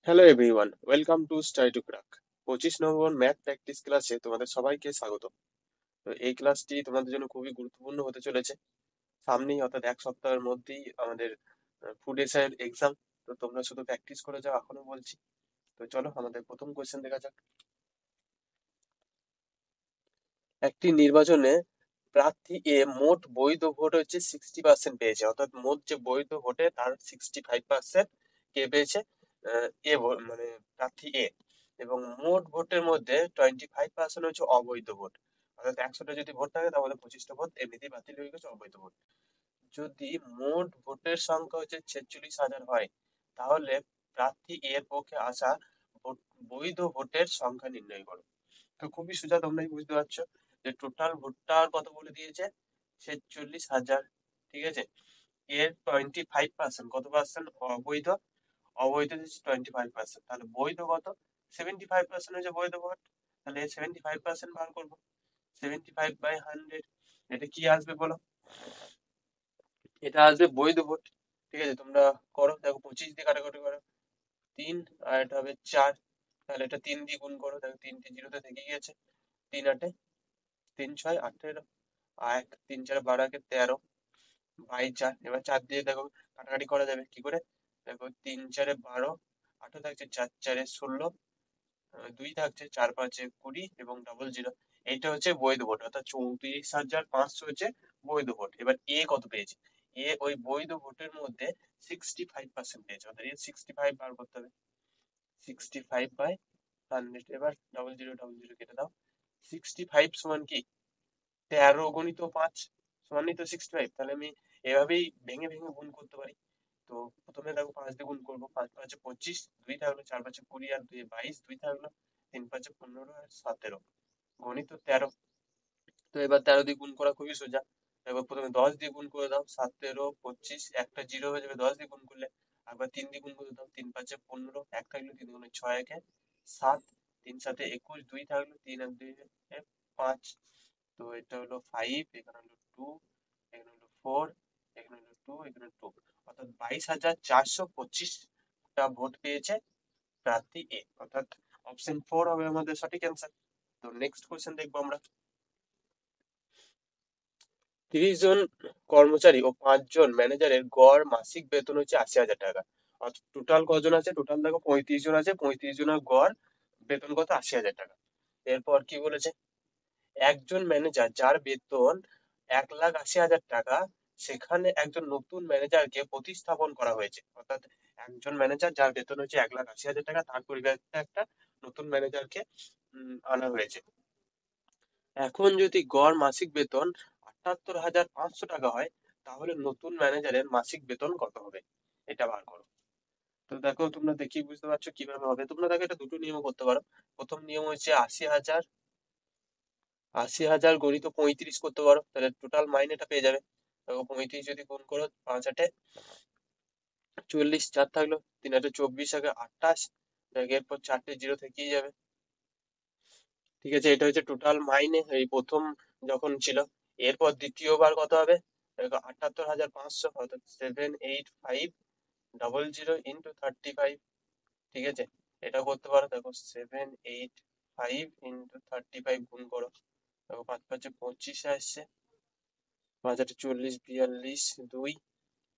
Hello everyone, welcome to study to crack. 25 number math practice ক্লাসে তোমাদের সবাইকে স্বাগত। তো এই ক্লাসটি তোমাদের জন্য খুবই গুরুত্বপূর্ণ হতে চলেছে। সামনেই অর্থাৎ এক সপ্তাহের মধ্যেই আমাদের ফুড এসআইয়ের এক্সাম। তো তোমরা শুধু প্র্যাকটিস করে যাও, এখনো বলছি। তো চলো আমাদের প্রথম কোয়েশ্চেন দেখা যাক। একটি নির্বাচনে প্রার্থী এ মোট বৈধ ভোট হচ্ছে 60% পেয়েছে, অর্থাৎ মোট যে বৈধ ভোটে তার 65% কে পেয়েছে? এ ভোট মানে প্রার্থী এ। এবং মোট ভোটের মধ্যে 25% হচ্ছে অবৈধ ভোট, অর্থাৎ 100টা যদি ভোট থাকে তার মধ্যে 25টা ভোট এমনিতেই বাতিল হয়ে গেছে, অবৈধ ভোট। যদি মোট ভোটের সংখ্যা হচ্ছে 46,000 হয়, তাহলে প্রার্থী এর পক্ষে আসা বৈধ ভোটের সংখ্যা নির্ণয় করো। তো খুবই সোজা, তোমরাই বুঝতে পারছো যে টোটাল ভোটটার কত বলে দিয়েছে, 46,000। ঠিক আছে, এর 25%, কত পার্সেন্ট অবৈধ? অবৈধ হচ্ছে 25%, তাহলে বৈধ কত? 75% হচ্ছে বৈধ ভোট। তাহলে 75% বার করবো, 75/100। এটা কি আসবে বলো? এটা আসবে বৈধ ভোট। ঠিক আছে, তোমরা করো, দেখো 25 দিয়ে কাটাকাটি করো, 3, আর এটা হবে 4। তাহলে এটা 3 দিয়ে গুণ করো, দেখো 3 জিরোতে থেকে গিয়েছে, 3 8 3 6 18, আর 3 4 12 13 বাই 4। এবার 4 দিয়ে দেখো কাটাকাটি করা যাবে কি করে? দেখো 3 4 12, 8 থাকছে, 4 4 16, 2 থাকছে, 4 5 20 এবং ডবল জিরো। এইটা হচ্ছে বৈধ ভোট, অর্থাৎ 34,500 হচ্ছে বৈধ ভোট। এবার এ কত পেয়েছে? এ ওই বৈধ ভোটের মধ্যে 65% পেয়েছে, অর্থাৎ এ 65 বার করতে হবে। 65/100, এবার ডবল জিরো কেটে দাও। 65 সমান কি? 13 × 5 সমানই তো 65। তাহলে আমি এভাবেই ভেঙে ভেঙে গুণ করতে পারি। তো প্রথমে দেখো 5 দিয়ে গুণ করবো, 5 5 25, 2 থাকলো, 4 5 20, আর 2 22, 2 থাকলো, 3 5 15, আর 17, গণিত 13। তো এবার 13 দিয়ে গুণ করা খুবই সোজা। এবার প্রথমে 10 দিয়ে গুণ করে দাও, 17 25, একটা জিরো হয়ে যাবে 10 দিয়ে গুণ করলে। আবার 3 দিয়ে গুণ করে দাও, 3 5 15, এক থাকলো, 3 গুণে 6 1 7, 3 7 21, 2 থাকলো, 3 আর 2 5। তো এটা হলো 5, এখানে হলো 2, এখানে হলো 4, এখানে হলো 2, এখানে 2, অর্থাৎ 22,425টা ভোট পেয়েছে প্রার্থী এ, অর্থাৎ অপশন 4 হবে আমাদের সঠিক অ্যান্সার। তো নেক্সট কোশ্চেন দেখবো আমরা। 30 জন কর্মচারী ও 5 জন ম্যানেজারের গড় মাসিক বেতন হচ্ছে 80,000 টাকা। অর্থাৎ টোটাল কজন আছে? টোটাল দেখো 35 জন আছে, 35 জনের গড় বেতন কত? 80,000 টাকা। এরপর কি বলেছে? একজন ম্যানেজার যার বেতন 1,80,000 টাকা, সেখানে একজন নতুন ম্যানেজারকে প্রতিস্থাপন করা হয়েছে, অর্থাৎ একজন ম্যানেজার যার বেতন হচ্ছে 1,80,000 টাকা, তার পরিবর্তে একটা নতুন ম্যানেজারকে আনা হয়েছে। এখন যদি গড় মাসিক বেতন 78,500 টাকা হয়, তাহলে নতুন ম্যানেজারের মাসিক বেতন কত হবে? এটা বার করো। তো দেখো, তোমরা দেখি বুঝতে পারছো কিভাবে হবে। তোমরা দেখো এটা দুটো নিয়ম করতে পারো। প্রথম নিয়ম হচ্ছে 80,000, 80,000 গণিত 35 করতে পারো, তাহলে টোটাল মাইনেটা পেয়ে যাবে। দেখো 35 যদি গুণ করো, 5 8 40, 4 থাকলো, 3 8 24, আগে 28, এরপর 4টে জিরো থেকেই যাবে। ঠিক আছে, এটা হচ্ছে টোটাল মাইনে এই প্রথম যখন ছিল। এরপর দ্বিতীয়বার কত হবে? দেখো 78,500, অর্থাৎ 78500 ঠিক আছে, এটা করতে পারো। দেখো 785 গুণ করো, দেখো 5 5 25 আসছে, 5 8 40, 42, 2,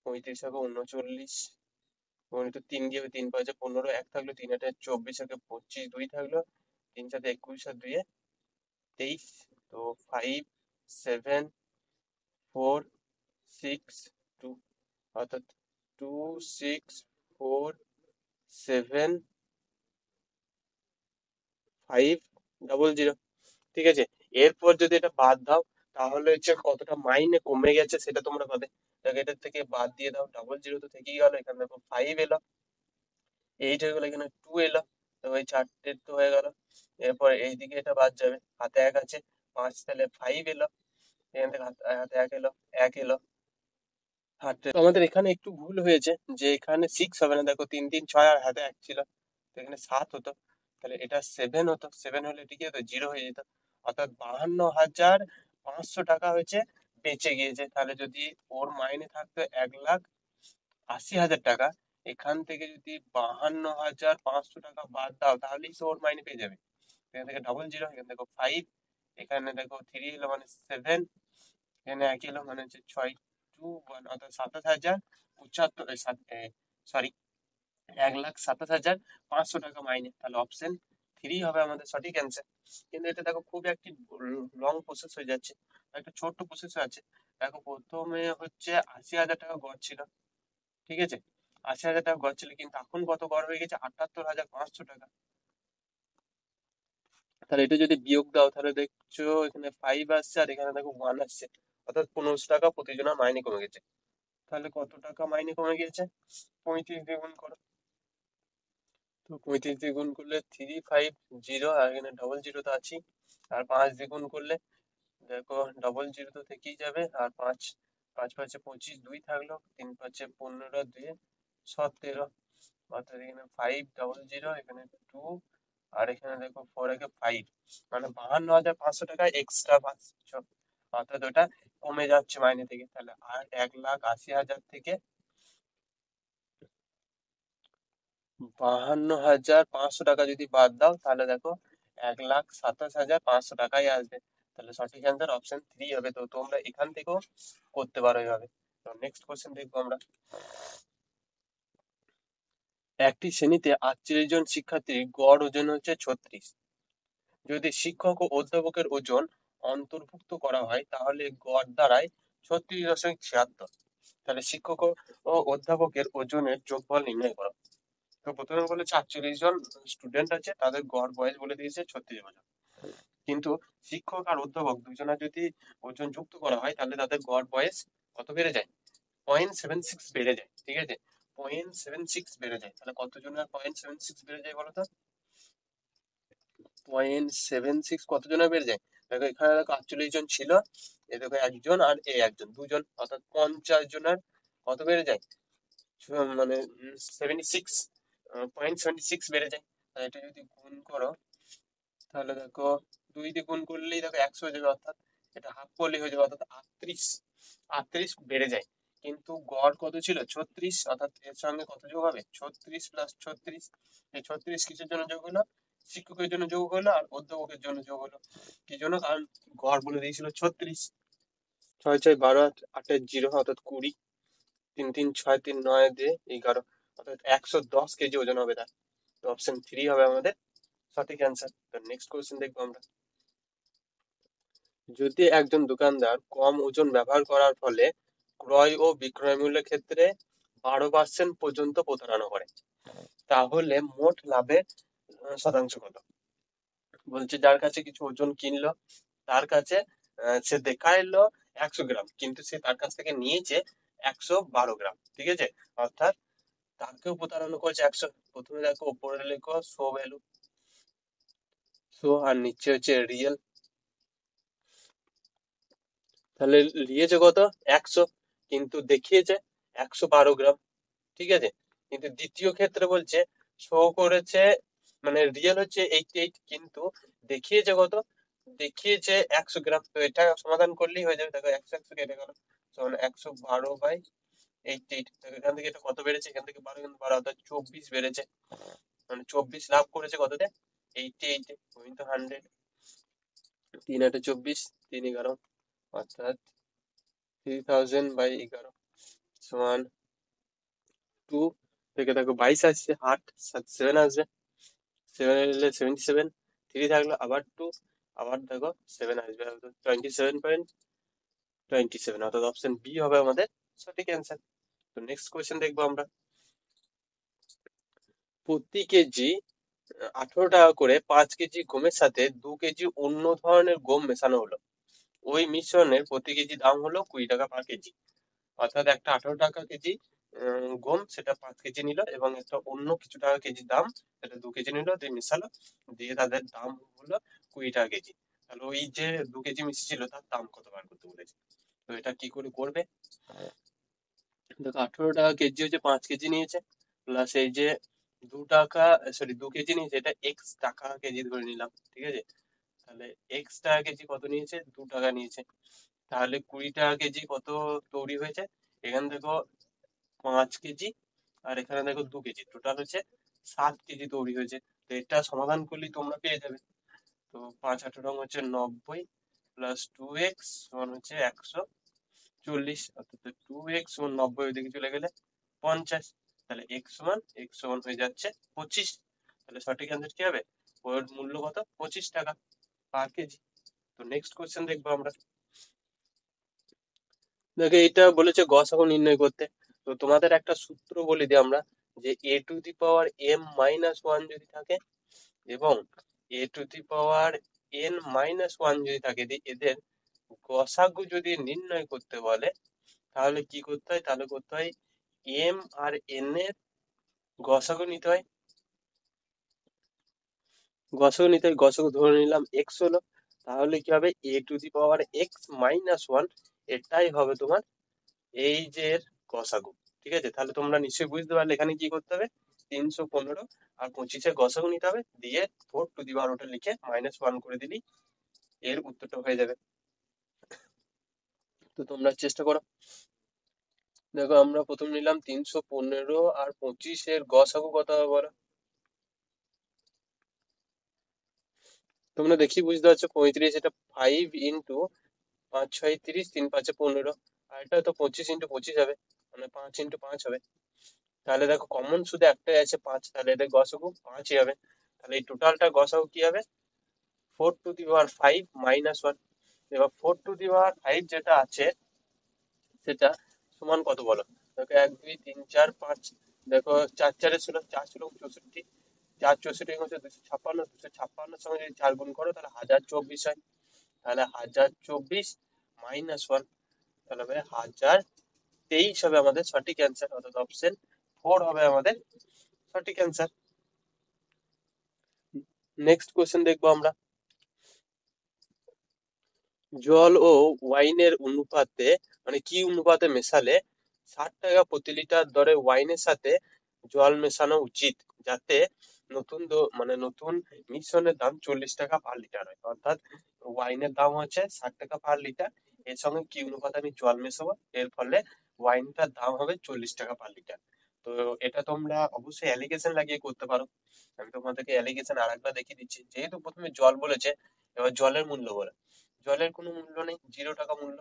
35 হবে 39, গণিত 3 দিয়ে 3 5 15, এক থাকলো, 3 8 24, আগে 25, 2 থাকলো, 3 7 21, আর 2 23। তো 5 7 4 6 2, অর্থাৎ 264750। ঠিক আছে, এরপর যদি এটা বাদ দাও, তাহলে হচ্ছে কতটা মাইনে কমে গেছে সেটা তোমরা পাবে। দেখো এটার থেকে বাদ দিয়ে দাও, ডবল জিরো তো থেকেই গেল, এখানে দেখো 5 এলো, 8 হয়ে গেল, এখানে 2 এলো, তো ওই 4টে তো হয়ে গেল। এরপর এইদিকে এটা বাদ যাবে, হাতে 1 আছে, 5, তাহলে 5 এলো, এখান থেকে হাতে হাতে 1 এলো, 1 এলো, হাতে। তো আমাদের এখানে একটু ভুল হয়েছে, যে এখানে 6 হবে না, দেখো 3 3 6, আর হাতে 1 ছিল, তো এখানে 7 হতো, তাহলে এটা 7 হতো। 7 হলে ঠিকই হতো, জিরো হয়ে যেত, অর্থাৎ 52,500 টাকা হয়েছে বেঁচে গিয়েছে। তাহলে যদি ওর মাইনে থাকতো 1,80,000 টাকা, এখান থেকে যদি 52,500 টাকা বাদ দাও তাহলেই তো ওর মাইনে পেয়ে যাবে। এখান থেকে ডবল জিরো, এখানে দেখো 5, এখানে দেখো 3 এলো মানে 7, এখানে একই এলো মানে হচ্ছে 621, অর্থাৎ 27,075, সরি 1,27,500 টাকা মাইনে। তাহলে অপশন 3 হবে আমাদের সঠিক অ্যান্সার। কিন্তু এটা দেখো খুব একটি লং প্রসেস হয়ে যাচ্ছে, একটা ছোট্ট প্রসেস আছে। দেখো প্রথমে হচ্ছে 80,000 টাকা গড় ছিল, ঠিক আছে, 80,000 টাকা গড় ছিল, কিন্তু এখন কত গড় হয়ে গেছে, 78,500 টাকা। তাহলে এটা যদি বিয়োগ দাও তাহলে দেখছো এখানে 5 আসছে আর এখানে দেখো 1 আসছে, অর্থাৎ 1500 টাকা প্রতিজনের মাইনে কমে গেছে। তাহলে কত টাকা মাইনে কমে গিয়েছে, 35 দিয়ে গুণ করো। তো 35 দিয়ে গুণ করলে 350, আর এখানে ডবল জিরো তো আছেই, আর 5 দিয়ে গুণ করলে দেখো ডবল জিরো তো থেকেই যাবে, আর 5, 5 5 25, 2 থাকলো, 3 5 15, 2 17, অর্থাৎ এখানে 500, এখানে 2, আর এখানে দেখো 4 একে 5, মানে 52,500 টাকা এক্সট্রা পাচ্ছ, অর্থাৎ ওটা কমে যাচ্ছে মাইনে থেকে। তাহলে আর 1,80,000 থেকে 52,500 টাকা যদি বাদ দাও তাহলে দেখো 1,27,500 টাকাই আসবে। তাহলে সঠিক অ্যান্সার অপশন 3 হবে। তো তোমরা এখান থেকেও করতে পারো এইভাবে। তো নেক্সট কোশ্চেন দেখবো আমরা। একটি শ্রেণীতে 48 জন শিক্ষার্থীর গড় ওজন হচ্ছে 36। যদি শিক্ষক ও অধ্যাপকের ওজন অন্তর্ভুক্ত করা হয় তাহলে গড় দাঁড়ায় 36.76। তাহলে শিক্ষক ও অধ্যাপকের ওজনের যোগফল নির্ণয় করো। তো প্রথমে বলেছে 48 জন স্টুডেন্ট আছে, তাদের গড় বয়স বলে দিয়েছে 36 বছর। কিন্তু শিক্ষক আর অধ্যাপক দুজনের যদি ওজন যুক্ত করা হয় তাহলে তাদের গড় বয়স কত বেড়ে যায়, 0.76 বেড়ে যায়, ঠিক আছে, 0.76 বেড়ে যায়। তাহলে কতজনের 0.76 বেড়ে যায় বলো তো, 0.76 কতজনের বেড়ে যায়, দেখো এখানে দেখো 48 জন ছিল, এ দেখো একজন আর এ একজন, দুজন, অর্থাৎ 50 জনের কত বেড়ে যায়, মানে 76.76 বেড়ে যায়। আর এটা যদি গুণ করো তাহলে দেখো 2 দিয়ে গুণ করলেই দেখো 100 হয়ে যাবে, অর্থাৎ এটা হাফ করলেই হয়ে যাবে, অর্থাৎ 38 বেড়ে যায়। কিন্তু গড় কত ছিল 36, অর্থাৎ এর সঙ্গে কত যোগ হবে, 36 প্লাস 36, এই 36 কিসের জন্য যোগ হলো, শিক্ষকের জন্য যোগ হলো আর অধ্যাপকের জন্য যোগ হলো। কি জন্য, কারণ গড় বলে দিয়েছিল 36। 6 6 12, 8 জিরো, অর্থাৎ 20, 3 3 6 3 9 দিয়ে 11, অর্থাৎ 110 কেজি ওজন হবে তার। তো অপশন 3 হবে আমাদের সঠিক অ্যান্সার। তো নেক্সট কোশ্চেন দেখবো আমরা। যদি একজন দোকানদার কম ওজন ব্যবহার করার ফলে ক্রয় ও বিক্রয় মূল্যের ক্ষেত্রে 12% পর্যন্ত প্রতারণা করে, তাহলে মোট লাভের শতাংশ কত। বলছে যার কাছে কিছু ওজন কিনলো, তার কাছে সে দেখাইলো 100 গ্রাম, কিন্তু সে তার কাছ থেকে নিয়েছে 112 গ্রাম, ঠিক আছে, অর্থাৎ তাকেও প্রতারণা করেছে 100। প্রথমে দেখো উপরে লেখো শো ভ্যালু, শো, আর নিচে হচ্ছে রিয়েল। তাহলে নিয়েছে কত, 100, কিন্তু দেখিয়েছে 112 গ্রাম, ঠিক আছে। কিন্তু দ্বিতীয় ক্ষেত্রে বলছে শো করেছে, মানে রিয়েল হচ্ছে 88, কিন্তু দেখিয়েছে কত, দেখিয়েছে 100 গ্রাম। তো এটা সমাধান করলেই হয়ে যাবে, দেখো 100 100 কেটে গেল, তখন 112/88। এখান থেকে এটা কত বেড়েছে, এখান থেকে 12, কিন্তু 12 অর্থাৎ 24 বেড়েছে, মানে 24 লাভ করেছে কততে, 88, তো 100, 3 8 24, 3 11, অর্থাৎ 3000/11 সমান 2, থেকে দেখো 22 আসছে, 8 7 7 আসবে, 7 এলে 77, 3 থাকলো আবার 2, আবার দেখো 7 আসবে, 27.27, অর্থাৎ অপশন বি হবে আমাদের সঠিক অ্যান্সার। তো নেক্সট কোয়েশ্চেন দেখবো আমরা। প্রতি কেজি 18 টাকা করে 5 কেজি গমের সাথে 2 কেজি অন্য ধরনের গম মেশানো হলো, ওই মিশ্রণের প্রতি কেজি দাম হলো 20 টাকা/কেজি। অর্থাৎ একটা 18 টাকা কেজি গম, সেটা 5 কেজি নিল, এবং একটা অন্য কিছু টাকা কেজি দাম, সেটা 2 কেজি নিল, দিয়ে মিশালো, দিয়ে তাদের দাম হলো 20 টাকা/কেজি। তাহলে ওই যে 2 কেজি মিশিয়েছিল তার দাম কত বার করতে বলেছে। তো এটা কি করে করবে, দেখো 18 টাকা/কেজি হচ্ছে 5 কেজি নিয়েছে, প্লাস এই যে 2 টাকা, সরি 2 কেজি নিয়েছে, এটা এক্স টাকা/কেজি ধরে নিলাম, ঠিক আছে। তাহলে এক্স টাকা/কেজি কত নিয়েছে, 2 টাকা নিয়েছে, তাহলে 20 টাকা/কেজি কত তৈরি হয়েছে, এখানে দেখো 5 কেজি আর এখানে দেখো 2 কেজি, টোটাল হচ্ছে 7 কেজি তৈরি হয়েছে। তো এটা সমাধান করলে তোমরা পেয়ে যাবে। তো 5 8 হচ্ছে 90 প্লাস 2x সমান হচ্ছে 140, অর্থাৎ 2x সমান 90 ওইদিকে চলে গেলে 50। তাহলে x সমান হয়ে যাচ্ছে 25। তাহলে সঠিক অ্যান্সার কি হবে? ওর মূল্য কত? 25 টাকা পার কেজি। তো নেক্সট কোশ্চেন দেখবো আমরা। দেখো এটা বলেছে গসাগু নির্ণয় করতে। তো তোমাদের একটা সূত্র বলে দিই আমরা, যে a⁻m−1 যদি থাকে এবং a⁻n−1 যদি থাকে, এদের গসাগু যদি নির্ণয় করতে বলে তাহলে কি করতে হয়? তাহলে করতে হয় m আর n এর গসাগু নিতে হয়। গসাগু ধরে নিলাম x হলো। তাহলে কি হবে? a⁻x−1 এটাই হবে তোমার এই যে এর গসাগু। ঠিক আছে, তাহলে তোমরা নিশ্চয়ই বুঝতে পারলে এখানে কি করতে হবে। 315 আর 25-এর গসাগু নিতে হবে, দিয়ে 4 ওটা লিখে -1 করে দিলেই এর উত্তরটা হয়ে যাবে। তো তোমরা চেষ্টা করো। দেখো আমরা প্রথম নিলাম 315 আর 25-এর গসাগু কত হবে বলো। তোমরা দেখি বুঝতে পারছো, 35 এটা 5 × 5 = 30, 3 × 5 = 15, আর এটা তো 25 × 25 হবে, মানে 5 × 5 হবে। তাহলে দেখো কমন শুধু একটাই আছে 5, তাহলে এদের গসাগু 5ই হবে। তাহলে এই টোটালটা গসাগু কি হবে? 4⁵ এবার 4⁵ যেটা আছে সেটা সমান কত বলো। দেখো 1 2 3 4 5, দেখো 4 4 16, 4 × 64 হচ্ছে 256, 256 সঙ্গে যদি 4 গুণ করো তাহলে 1024 হয়। তাহলে 1024 -1 তাহলে হবে 1023 হবে আমাদের সঠিক অ্যান্সার, অর্থাৎ অপশন 4 হবে আমাদের সঠিক অ্যান্সার। নেক্সট কোশ্চেন দেখবো আমরা। জল ও ওয়াইনের অনুপাতে, মানে কি অনুপাতে মেশালে 60 টাকা প্রতি লিটার দরে ওয়াইনের সাথে জল মেশানো উচিত, যাতে মানে নতুন মিশ্রণের দাম 40 টাকা পার লিটার হয়। অর্থাৎ ওয়াইনের দাম হচ্ছে 60 টাকা পার লিটার, এর সঙ্গে কি অনুপাতে আমি জল মেশাবো, এর ফলে ওয়াইনটার দাম হবে 40 টাকা পার লিটার। তো এটা তোমরা অবশ্যই অ্যালিগেশন লাগিয়ে করতে পারো। আমি তোমাদেরকে অ্যালিগেশন আরেকবার দেখিয়ে দিচ্ছি। যেহেতু প্রথমে জল বলেছে, এবার জলের মূল্য বলে, জলের কোনো মূল্য নেই, 0 টাকা মূল্য।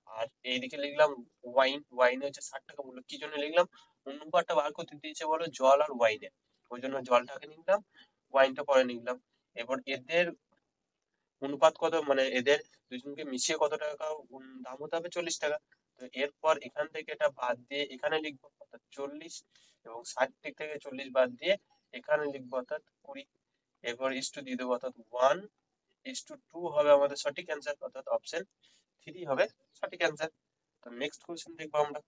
আর এইদিকে লিখলাম ওয়াইন হচ্ছে 60 টাকা মূল্য। কি জন্য লিখলাম? অনুপাতটা বার করতে দিয়েছে বলো জল আর ওয়াইনের, ওই জন্য জলটাকে নিলাম, ওয়াইনটা পরে নিলাম। এবার এদের অনুপাত কত, মানে এদের দুজনকে মিশিয়ে কত টাকা দাম হতে হবে? 40 টাকা। তো এরপর এখান থেকে এটা বাদ দিয়ে এখানে লিখবো, অর্থাৎ 40, এবং 60 থেকে 40 বাদ দিয়ে এখানে লিখবো, অর্থাৎ 20। এরপর ইস্টু দিয়ে দেবো, অর্থাৎ 1:2 হবে আমাদের সঠিক অ্যান্সার, অর্থাৎ অপশন 3 হবে সঠিক অ্যান্সার। তো নেক্সট কোশ্চেন দেখবো আমরা।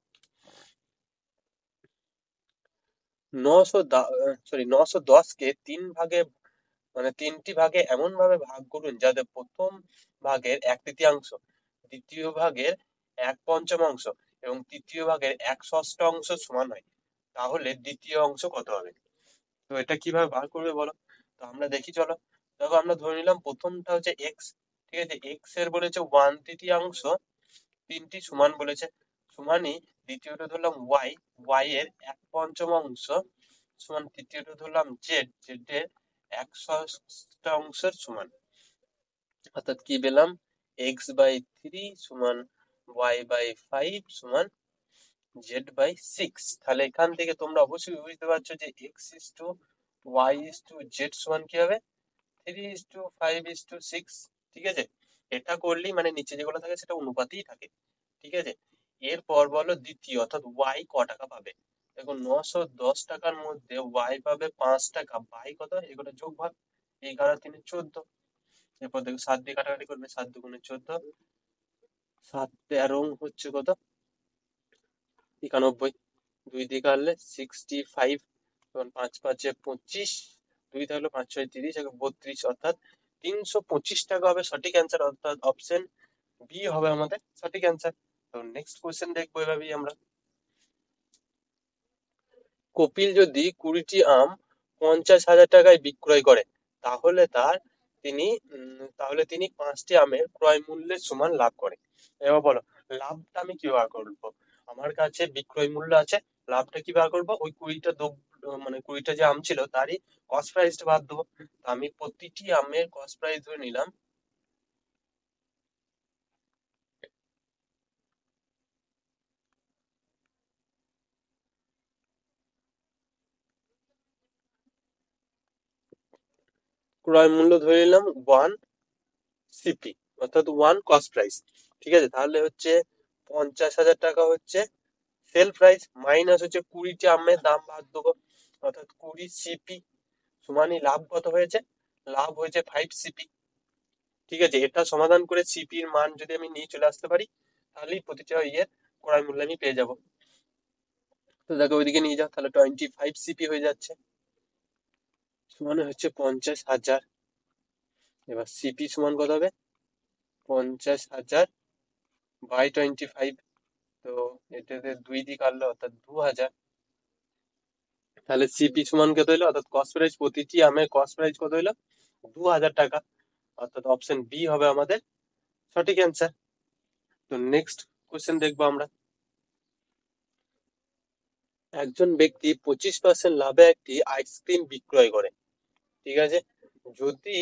910-কে 3 ভাগে, মানে 3টি ভাগে এমন ভাবে ভাগ করুন যাতে প্রথম ভাগের 1/3, দ্বিতীয় ভাগের 1/5 এবং তৃতীয় ভাগের 1/6 সমান হয়, তাহলে দ্বিতীয় অংশ কত হবে? তো এটা কিভাবে বার করবে বলো। তো আমরা দেখি চলো। দেখো আমরা ধরে নিলাম প্রথমটা হচ্ছে এক্স। ঠিক আছে, এক্স এর বলেছে 1/3, 3টি সমান বলেছে, সমানই দ্বিতীয়টা ধরলাম ওয়াই, ওয়াই এর 1/5 সমান তৃতীয়টা ধরলাম জেড, জেড এর 1/6 সমান। অর্থাৎ কি পেলাম? x/3 সমান y/5 সমান z/6। তাহলে এখান থেকে তোমরা অবশ্যই বুঝতে পারছো যে x:y:z সমান কি হবে? 3:5:6। ঠিক আছে, এটা করলেই মানে নিচে যেগুলো থাকে সেটা অনুপাতেই থাকে। ঠিক আছে, এরপর বলো দ্বিতীয়, অর্থাৎ ওয়াই ক টাকা পাবে। দেখো 910 টাকার মধ্যে ওয়াই পাবে 5 টাকা, বাই কত? এগুলো যোগ ভাগ, 11×3=14। এরপর দেখো 7 দিয়ে কাটাকাটি করবে, 7×2=14, 7 13 হচ্ছে কত? 91। 2 দিয়ে কাটলে 65, তখন 5×5=25, 2 থাকলো 5×6=30, 32, অর্থাৎ 325 টাকা হবে সঠিক অ্যান্সার, অর্থাৎ অপশন বি হবে আমাদের সঠিক অ্যান্সার। তো নেক্সট কোশ্চেন দেখবো এভাবেই আমরা। কপিল যদি 20টি আম 50,000 টাকায় বিক্রয় করে, তাহলে তিনি 5টি আমের ক্রয় মূল্যের সমান লাভ করে। এবার বলো লাভটা আমি কিভাবে করবো। আমার কাছে বিক্রয় মূল্য আছে, লাভটা কি বার করবো? ওই 20টা মানে 20টা যে আম ছিল তারই কস্ট প্রাইসটা বাদ দেবো। তো আমি প্রতিটি আমের কস্ট প্রাইস ধরে নিলাম ক্রয় মূল্য ধরে নিলাম 1 CP, অর্থাৎ 1 কস্ট প্রাইস। ঠিক আছে, তাহলে হচ্ছে 50,000 টাকা হচ্ছে সেল প্রাইস, মাইনাস হচ্ছে 20টি আমের দাম বাদ দেবো, অর্থাৎ 20 CP সমানই লাভ কত হয়েছে? লাভ হয়েছে 5 CP। ঠিক আছে, এটা সমাধান করে সিপির মান যদি আমি নিয়ে চলে আসতে পারি, তাহলেই প্রতিটা ইয়ের ক্রয় মূল্য আমি পেয়ে যাবো। তো দেখো ওইদিকে নিয়ে যাও, তাহলে 25 CP হয়ে যাচ্ছে, সমান হচ্ছে 50,000। এবার সিপি সমান কত হবে? 50,000 বাই 25। তো এটাতে 2 দিয়ে কাটলো, অর্থাৎ 2,000। তাহলে সিপি সমান কত হলো, অর্থাৎ কস্ট প্রাইস, প্রতিটি আমের কস্ট প্রাইস কত হলো? 2,000 টাকা। অর্থাৎ অপশন বি হবে আমাদের সঠিক অ্যান্সার। তো নেক্সট কোশ্চেন দেখবো আমরা। একজন ব্যক্তি 25% লাভে একটি আইসক্রিম বিক্রয় করে। ঠিক আছে, যদি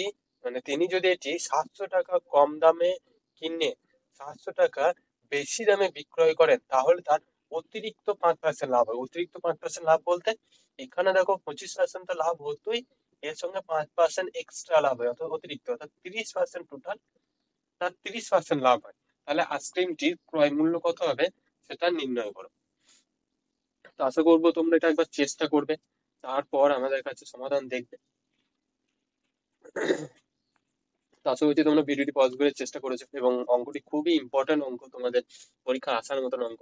তিনি যদি এটি 700 টাকা কম দামে কিনে 700 টাকা বেশি দামে বিক্রয় করেন, তাহলে তার অতিরিক্ত 5% লাভ হয়। অতিরিক্ত 5% লাভ বলতে এখানে দেখো 25% তো লাভ হতোই, এর সঙ্গে 5% এক্সট্রা লাভ হয়, অর্থাৎ অতিরিক্ত, অর্থাৎ 30% টোটাল, তার 30% লাভ হয়। তাহলে আইসক্রিমটির ক্রয় মূল্য কত হবে সেটা নির্ণয় করো। তো আশা করবো তোমরা এটা একবার চেষ্টা করবে, তারপর আমাদের কাছে সমাধান দেখবে। তো আশা করছি তোমরা ভিডিওটি পজ করে চেষ্টা করেছো, এবং অঙ্কটি খুবই ইম্পর্টেন্ট অঙ্ক, তোমাদের পরীক্ষা আসার মতন অঙ্ক।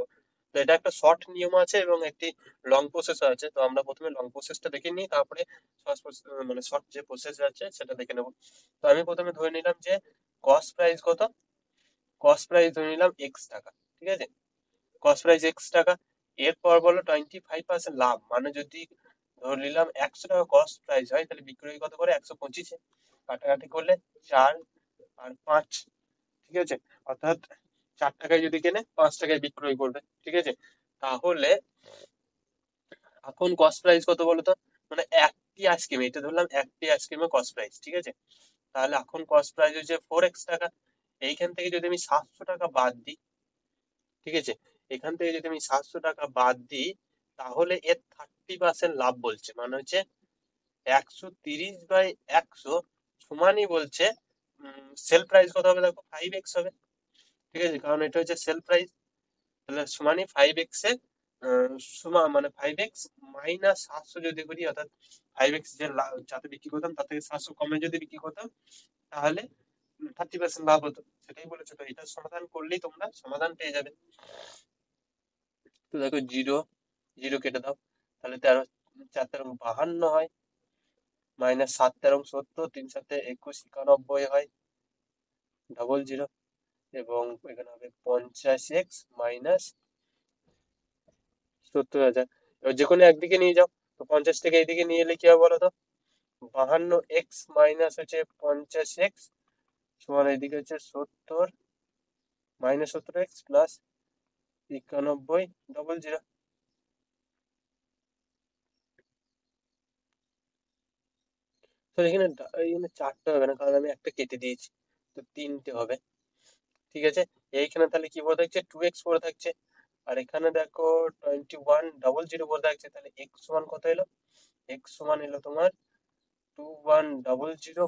তো এটা একটা শর্ট নিয়ম আছে এবং একটি লং প্রসেস আছে। তো আমরা প্রথমে লং প্রসেসটা দেখে নিই, তারপরে শর্ট যে প্রসেস আছে সেটা দেখে নেবো। তো আমি প্রথমে ধরে নিলাম যে কস্ট প্রাইস কত, কস্ট প্রাইস ধরে নিলাম X টাকা। ঠিক আছে, কস্ট প্রাইস X টাকা। এরপর বলো 25% লাভ, মানে যদি ধরে নিলাম 100 টাকা কস্ট প্রাইস হয়, তাহলে বিক্রয় কত করে? 125-এ কাটাকাটি করলে 4 আর 5। ঠিক আছে, অর্থাৎ 4 টাকায় যদি কেনে 5 টাকায় বিক্রয় করবে। ঠিক আছে, তাহলে এখন কস্ট প্রাইস কত বলো তো? একটি আইসক্রিম, এটা ধরলাম একটি আইসক্রিমের কস্ট প্রাইস। ঠিক আছে, তাহলে এখন কস্ট প্রাইস হচ্ছে 4x টাকা। এইখান থেকে যদি আমি 700 টাকা বাদ দিই, ঠিক আছে, এখান থেকে যদি আমি 700 টাকা বাদ দিই, তাহলে এর 30% লাভ বলছে, মানে হচ্ছে 130/100 সমানই বলছে সেল প্রাইস কত হবে? দেখো 5x হবে। ঠিক আছে, কারণ এটা হচ্ছে সেল প্রাইস, তাহলে সমানই 5x এর সমান, 5x মাইনাস 700 যদি করি, অর্থাৎ 5x যে যাতে বিক্রি করতাম তার থেকে 700 কমে যদি বিক্রি করতাম, তাহলে 30% লাভ হতো। সেটাই বলেছে, তো এটা সমাধান করলেই তোমরা সমাধান পেয়ে যাবে। তো দেখো, জিরো জিরো কেটে দাও, তাহলে 13 4 তেরো 52 হয়, মাইনাস 7 তেরো 70, 3 7 21 91 হয়, ডবল জিরো, এবং এখানে হবে 50x মাইনাস 70,000। এবার যে কোনো একদিকে নিয়ে যাও, তো 50 থেকে এইদিকে নিয়ে এলে কি হবে বলো তো? 52x মাইনাস হচ্ছে 50x সমান এইদিকে হচ্ছে 70 minus 70x plus 91 double zero. তো এখানে 4টা হবে না, কারণ আমি একটা কেটে দিয়েছি, তো 3টে হবে। ঠিক আছে, এইখানে তাহলে কি পড়ে থাকছে? 2x পড়ে থাকছে। আর এখানে দেখো 2100 পড়ে থাকছে, তাহলে x সমান কত এলো? x সমান এলো তোমার 2100/2,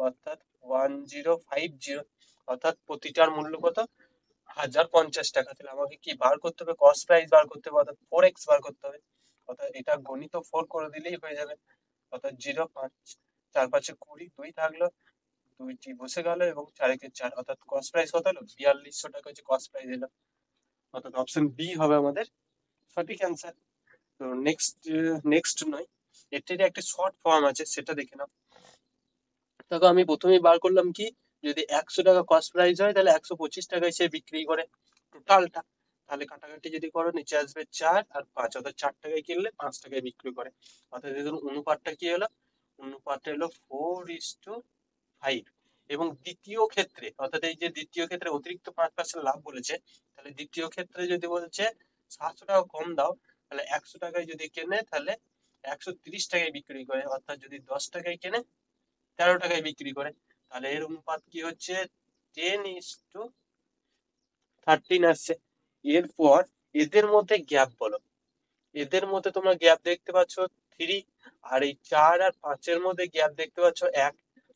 অর্থাৎ 1050। অর্থাৎ প্রতিটার মূল্য কত? 1050 টাকা। তাহলে আমাকে কি বার করতে হবে? কস্ট প্রাইস বার করতে হবে, অর্থাৎ 4x বার করতে হবে। অর্থাৎ এটা গণিত 4 করে দিলেই হয়ে যাবে। অর্থাৎ 0 5 4 5 20, 2 থাকলো, 2টি বসে গেল, এবং 4 একে 4, অর্থাৎ কস্ট প্রাইস কত হলো? 4200 টাকা হচ্ছে কস্ট প্রাইস এলো। অর্থাৎ অপশন বি হবে আমাদের সঠিক অ্যান্সার। তো নেক্সট নয়, এটির একটা শর্ট ফর্ম আছে, সেটা দেখে নাও। দেখো আমি প্রথমেই বার করলাম কি, যদি 100 টাকা কস্ট প্রাইস হয়, তাহলে 125 টাকায় সে বিক্রি করে টোটালটা। তাহলে কাটাকাটি যদি করো, নিচে আসবে 4 আর 5, অর্থাৎ 4 টাকায় কিনলে 5 টাকায় বিক্রি করে। অর্থাৎ এদের অনুপাতটা কি হলো? অনুপাতটা হলো 4:5। এবং দ্বিতীয় ক্ষেত্রে, অর্থাৎ এই যে দ্বিতীয় ক্ষেত্রে অতিরিক্ত 5% লাভ বলেছে, তাহলে দ্বিতীয় ক্ষেত্রে যদি বলছে 700 টাকা কম দাও, তাহলে 100 টাকায় যদি কেনে তাহলে 130 টাকায় বিক্রি করে, অর্থাৎ যদি 10 টাকায় কেনে 13 টাকায় বিক্রি করে। তাহলে এর অনুপাত কি হচ্ছে, 10:13 আসছে। এরপর এদের মধ্যে গ্যাপ বলো, এদের মধ্যে তোমরা গ্যাপ দেখতে পাচ্ছ 3, আর এই 4 আর 5-এর মধ্যে গ্যাপ দেখতে পাচ্ছ 1।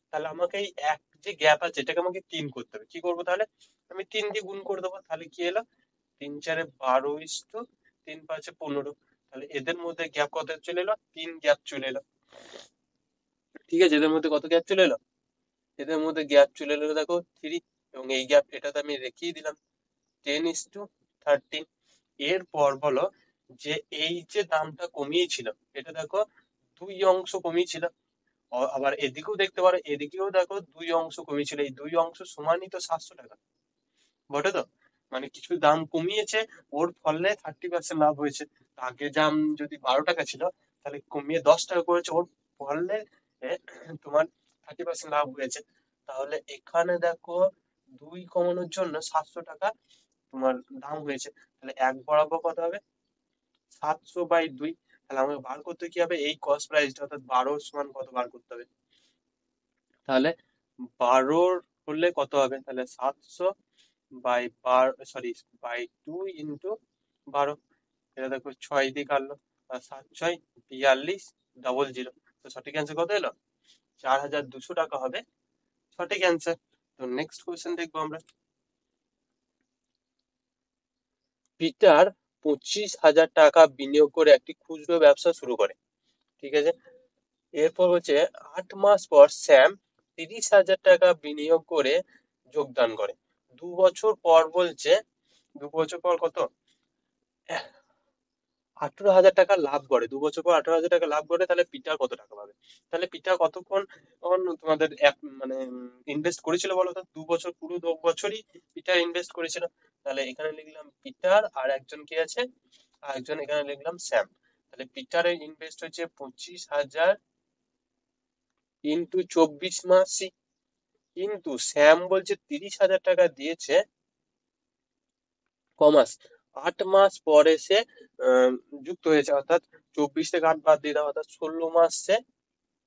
তাহলে আমাকে এই এক যে গ্যাপ আছে এটাকে আমাকে 3 করতে হবে। কি করবো তাহলে, আমি 3 দিয়ে গুণ করে দেবো, তাহলে কি এলো, 3 4 12 3 5 15। তাহলে এদের মধ্যে গ্যাপ কত চলে এলো, 3 গ্যাপ চলে এলো। ঠিক আছে, এদের মধ্যে কত গ্যাপ চলে এলো, এদের মধ্যে গ্যাপ চলে এলো দেখো 3, এবং এই গ্যাপ এটাতে আমি রেখেই দিলাম 10:13। এরপর বলো যে এই যে দামটা কমিয়েছিল, এটা দেখো 2 অংশ কমিয়েছিল। আবার এদিকেও দেখতে পারো, এদিকেও দেখো 2 অংশ কমিয়েছিল, এই 2 অংশ সমানই তো 700 টাকা, বটে তো। মানে কিছু দাম কমিয়েছে, ওর ফলে 30% লাভ হয়েছে। আগে দাম যদি 12 টাকা ছিল, তাহলে কমিয়ে 10 টাকা করেছে, ওর ফলে এ, তোমার 30% লাভ হয়েছে। তাহলে এখানে দেখো 2 কমানোর জন্য 700 টাকা তোমার দাম হয়েছে। তাহলে এক বরাবর কত হবে, 700/2। তাহলে আমাকে বার করতে কি হবে, এই কস্ট প্রাইসটা অর্থাৎ 12 সমান কত বার করতে হবে। তাহলে 12 হলে কত হবে, তাহলে 700/2 এটা দেখো 6 দিয়ে কাটলো, আর 7 6 42 তো সঠিক অ্যান্সার কত এলো, 4200 টাকা হবে সঠিক অ্যান্সার। তো নেক্সট কোয়েশ্চেন দেখবো আমরা। পিটার 25,000 টাকা বিনিয়োগ করে একটি খুচরো ব্যবসা শুরু করে। ঠিক আছে, এরপর হচ্ছে 8 মাস পর স্যাম 30,000 টাকা বিনিয়োগ করে যোগদান করে। 2 বছর পর বলছে, 2 বছর পর কত, 18,000 টাকা লাভ করে। 2 বছর পর 18,000 টাকা লাভ করে, তাহলে পিটার কত টাকা পাবে। তাহলে পিটার কতক্ষণ তোমাদের মানে ইনভেস্ট করেছিল বলো তো, 2 বছর, পুরো 2 বছরই পিটার ইনভেস্ট করেছিল। তাহলে এখানে লিখলাম পিটার, আর একজন কি আছে, আর একজন এখানে লিখলাম স্যাম। তাহলে পিটারের ইনভেস্ট হচ্ছে 25,000 ইন্টু 24 মাসই, কিন্তু স্যাম বলছে 30,000 টাকা দিয়েছে কমাস 8 মাস পরে সে যুক্ত হয়েছে, অর্থাৎ 24 থেকে 8 বাদ দিয়ে দাও, অর্থাৎ 16 মাস সে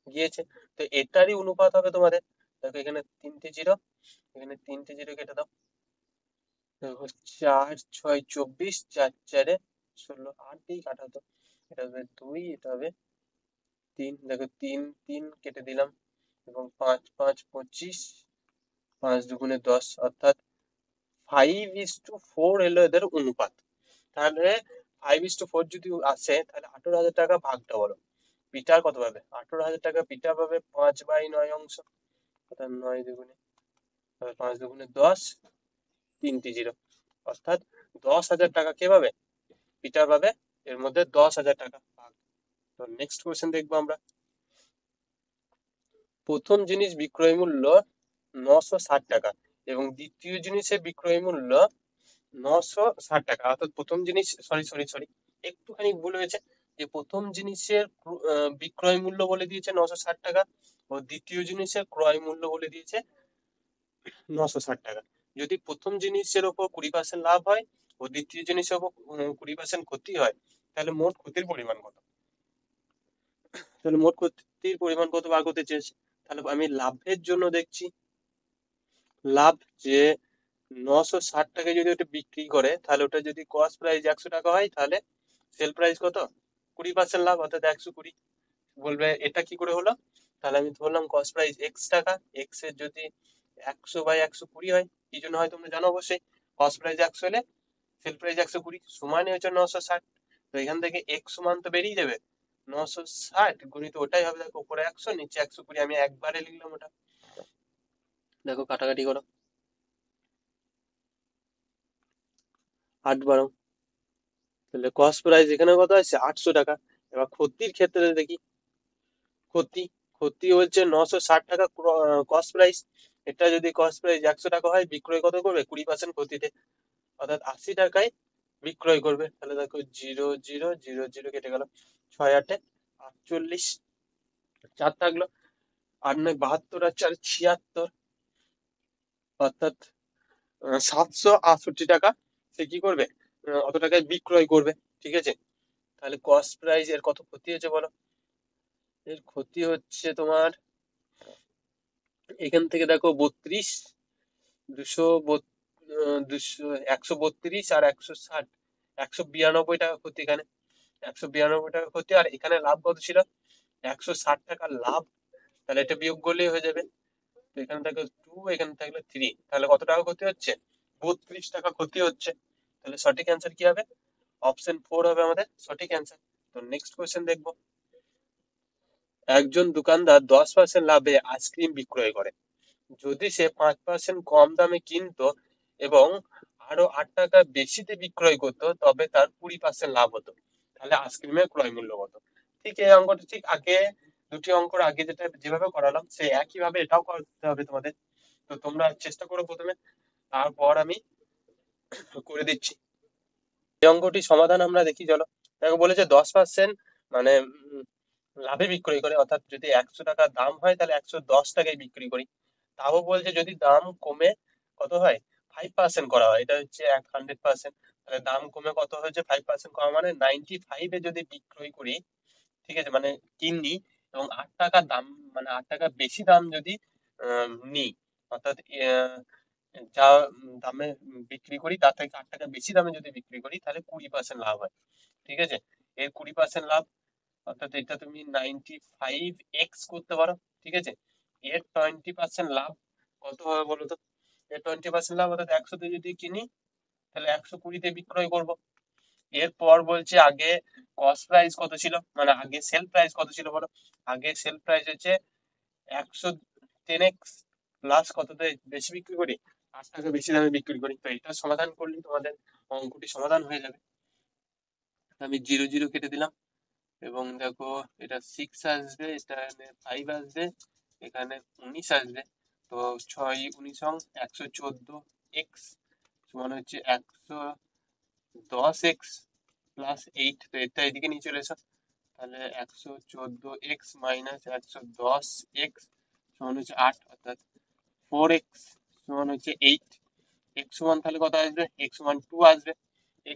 গিয়েছে। তো এটারই অনুপাত হবে তোমাদের, দেখো এখানে 3টে 0, এখানে 3টে 0 কেটে দাও, দেখো 4 6 24, 4 4 16, 8 দিয়ে কাটা তো, এটা হবে 2, এটা হবে 3, দেখো 3 3 কেটে দিলাম, এবং 5 5 25, 5 2 10, অর্থাৎ 5:4 এলো এদের অনুপাত। তাহলে 5:4 যদি আসে, তাহলে 18,000 টাকা ভাগটা বলো, পিটার কত পাবে, 18,000 টাকা পিটার পাবে 5/9 অংশ, অর্থাৎ 9 দুগুণে, 5 2 10, 3টে 0, অর্থাৎ 10,000 টাকা কে পাবে, পিটার পাবে। এর মধ্যে 10,000 টাকা ভাগ। তো নেক্সট কোয়েশ্চেন দেখবো আমরা। প্রথম জিনিস বিক্রয় মূল্য 960 টাকা এবং দ্বিতীয় জিনিসের বিক্রয় মূল্য 960 টাকা, অর্থাৎ প্রথম জিনিস, সরি সরি সরি, একটুখানি ভুল হয়েছে, যে প্রথম জিনিসের বিক্রয় মূল্য বলে দিয়েছে 960 টাকা, ও দ্বিতীয় জিনিসের ক্রয় মূল্য বলে দিয়েছে 960 টাকা। যদি প্রথম জিনিসের ওপর 20% লাভ হয় ও দ্বিতীয় জিনিসের ওপর 20% ক্ষতি হয়, তাহলে মোট ক্ষতির পরিমাণ কত, তাহলে মোট ক্ষতির পরিমাণ কত বার করতে চেয়েছে। তাহলে আমি লাভের জন্য দেখছি, লাভ যে 960 টাকায় যদি ওটা বিক্রি করে, তাহলে ওটা যদি কস্ট প্রাইস 100 টাকা হয়, তাহলে সেল প্রাইস কত, 20% লাভ, অর্থাৎ 120। বলবে এটা কি করে হলো, তাহলে আমি ধরলাম কস্ট প্রাইস x টাকা, এক্স এর যদি 100/120 হয়, কি জন্য হয় তোমরা জানো অবশ্যই, কস্ট প্রাইস 100 হলে সেল প্রাইস 120 সমানই হচ্ছে 960। তো এখান থেকে এক্স সমান তো বেরিয়ে যাবে 960 গুণিত ওটাই হবে, দেখো উপরে 100 নিচে 120, আমি একবারে লিখলাম ওটা, দেখো কাটাকাটি করো, 8 12, তাহলে কস্ট প্রাইস এখানে কত আছে 800 টাকা। এবার ক্ষতির ক্ষেত্রে দেখি, ক্ষতি, ক্ষতি হচ্ছে 960 টাকা কস্ট প্রাইস, এটা যদি কস্ট প্রাইস 100 টাকা হয়, বিক্রয় কত করবে, 20% ক্ষতিতে, অর্থাৎ 80 টাকায় বিক্রয় করবে। তাহলে দেখো 0 0 0 0 কেটে গেল, 6 8 48, 4 থাকলো, 8 9 72, আর 4 76, অর্থাৎ 768 টাকা সে কি করবে, অত টাকায় বিক্রয় করবে। ঠিক আছে, তাহলে কস্ট প্রাইস এর কত ক্ষতি হচ্ছে বলো? এর ক্ষতি হচ্ছে তোমার এখান থেকে দেখো 32, 132 আর 160, 192 টাকা ক্ষতি এখানে। 192 টাকা ক্ষতি, আর এখানে লাভ কত ছিল? 160 টাকা লাভ। তাহলে এটা বিয়োগ করলেই হয়ে যাবে। তো এখানে থাকলো 2, এখানে থাকলো 3, তাহলে কত টাকা ক্ষতি হচ্ছে? 32 টাকা ক্ষতি হচ্ছে। তাহলে সঠিক অ্যান্সার কি হবে? অপশন 4 হবে আমাদের সঠিক অ্যান্সার। তো নেক্সট কোয়েশ্চেন দেখবো। একজন দোকানদার 10% লাভে আইসক্রিম বিক্রয় করে। যদি সে 5% কম দামে কিনতো এবং আরো 8 টাকা বেশিতে বিক্রয় করতো, তবে তার 20% লাভ হতো। তাহলে আইসক্রিমের ক্রয় মূল্য কত? ঠিক এই অঙ্কটা ঠিক আগে, দুটি অঙ্কর আগে যেটা যেভাবে করালাম সেই একই ভাবে এটাও করতে হবে তোমাদের। তো তোমরা চেষ্টা করো প্রথমে, তারপর আমি করে দিচ্ছি। এই অঙ্কটি সমাধান আমরা দেখি চলো। দেখো বলেছে 10% মানে লাভে বিক্রয় করে, অর্থাৎ যদি 100 টাকা দাম হয় তাহলে 110 টাকায় বিক্রি করি। তাও বলছে যদি দাম কমে কত হয়, 5% করা হয়, এটা হচ্ছে 100%। তাহলে দাম কমে কত হয়েছে, 5% কমা মানে 95-এ যদি বিক্রয় করি, ঠিক আছে, মানে কিনি, এবং 8 টাকা দাম, মানে 8 টাকা বেশি দাম যদি নিই, অর্থাৎ যা দামে বিক্রি করি তার থেকে 8 টাকা বেশি দামে যদি বিক্রি করি, তাহলে 20% লাভ হয়। ঠিক আছে, এর 20% লাভ, অর্থাৎ এটা তুমি 95x করতে পারো। ঠিক আছে, এর 20% লাভ কত হবে বলো তো? এর 20% লাভ অর্থাৎ 100তে যদি কিনি তাহলে 120-তে বিক্রয় করব। এরপর বলছে আগে কস্ট প্রাইস কত ছিল, মানে আগে সেল প্রাইস কত ছিল বলো? আগে সেল প্রাইস হচ্ছে 110x, প্লাস কততে বেশি বিক্রি করি, 8 টাকা বেশি দামে বিক্রি করি। তো এটা সমাধান করলে তোমাদের অঙ্কটি সমাধান হয়ে যাবে। আমি 0 0 কেটে দিলাম, এবং দেখো এটা 6 আসবে, এটা 5 আসবে, এখানে 19 আসবে। তো 6 × 19 114x সমান হচ্ছে 110x প্লাস 8। তো এটা এদিকে নিয়ে চলে এসো, তাহলে 114x মাইনাস 110x সমান হচ্ছে 8, অর্থাৎ 4x সমান হচ্ছে 8। x সমান তাহলে কত আসবে? x সমান 2 আসবে।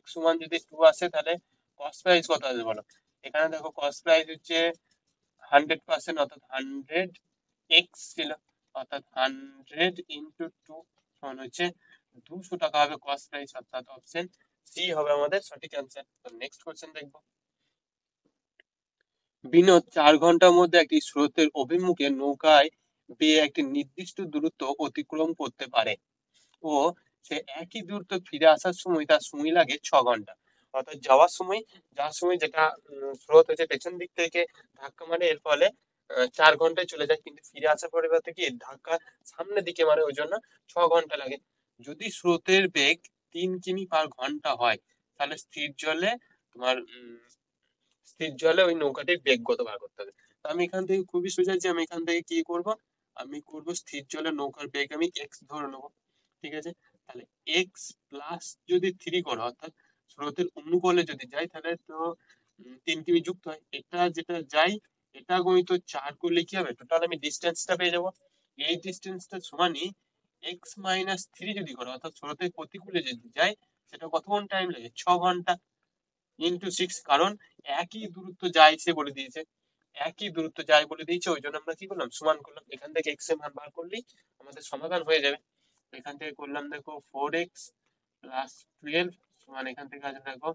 x সমান যদি 2 আসে তাহলে কস্ট প্রাইস কত আসবে বলো? এখানে দেখো কস্ট প্রাইস হচ্ছে 100%, অর্থাৎ 100x ছিল, অর্থাৎ 100 × 2 সমান হচ্ছে 200 টাকা হবে কস্ট প্রাইস, অর্থাৎ অপশন সি হবে আমাদের সঠিক অ্যান্সার। তো নেক্সট কোশ্চেন দেখবো। বিনোদ 4 ঘন্টার মধ্যে একটি স্রোতের অভিমুখে নৌকায় বেয়ে একটি নির্দিষ্ট দূরত্ব অতিক্রম করতে পারে ও সে একই দূরত্ব ফিরে আসার সময় তার সময় লাগে 6 ঘন্টা। অর্থাৎ যাওয়ার সময় যেটা স্রোত হচ্ছে পেছন দিক থেকে ধাক্কা মারে, এর ফলে 4 ঘন্টায় চলে যায়, কিন্তু ফিরে আসার পরিবর্তে কি ধাক্কা সামনের দিকে মারে, ওই জন্য 6 ঘন্টা লাগে। যদি স্রোতের বেগ 3 কিমি/ঘন্টা হয়, তাহলে স্থির জলে ওই নৌকাটির বেগ কত বার করতে হবে। তো আমি এখান থেকে খুবই সোজা, যে আমি এখান থেকে কি করব, আমি করব স্থির জলে নৌকার বেগ আমি এক্স ধরে নেবো। ঠিক আছে, তাহলে এক্স প্লাস যদি 3 করো, অর্থাৎ স্রোতের অনুকূলে যদি যাই, তাহলে তো 3 কিমি যুক্ত হয়, এটা যেটা যাই এটা গুণিত 4 করলে কি হবে, টোটাল আমি ডিস্টেন্সটা পেয়ে যাবো। এই ডিস্টেন্সটা সমানই x-3 যদি করো, অর্থাৎ স্রোতের প্রতিকূলে যদি যাই, সেটা কতক্ষণ টাইম লাগে, 6 ঘন্টা ইন্টু 6, কারণ একই দূরত্ব যায় সে বলে দিয়েছে, একই দূরত্ব যায় বলে দিয়েছে, ওই জন্য আমরা কি করলাম, সমান করলাম। এখান থেকে এক্স এর মান বার করলেই আমাদের সমাধান হয়ে যাবে। এখান থেকে করলাম দেখো 4x প্লাস 12 সমান, এখান থেকে আছে দেখো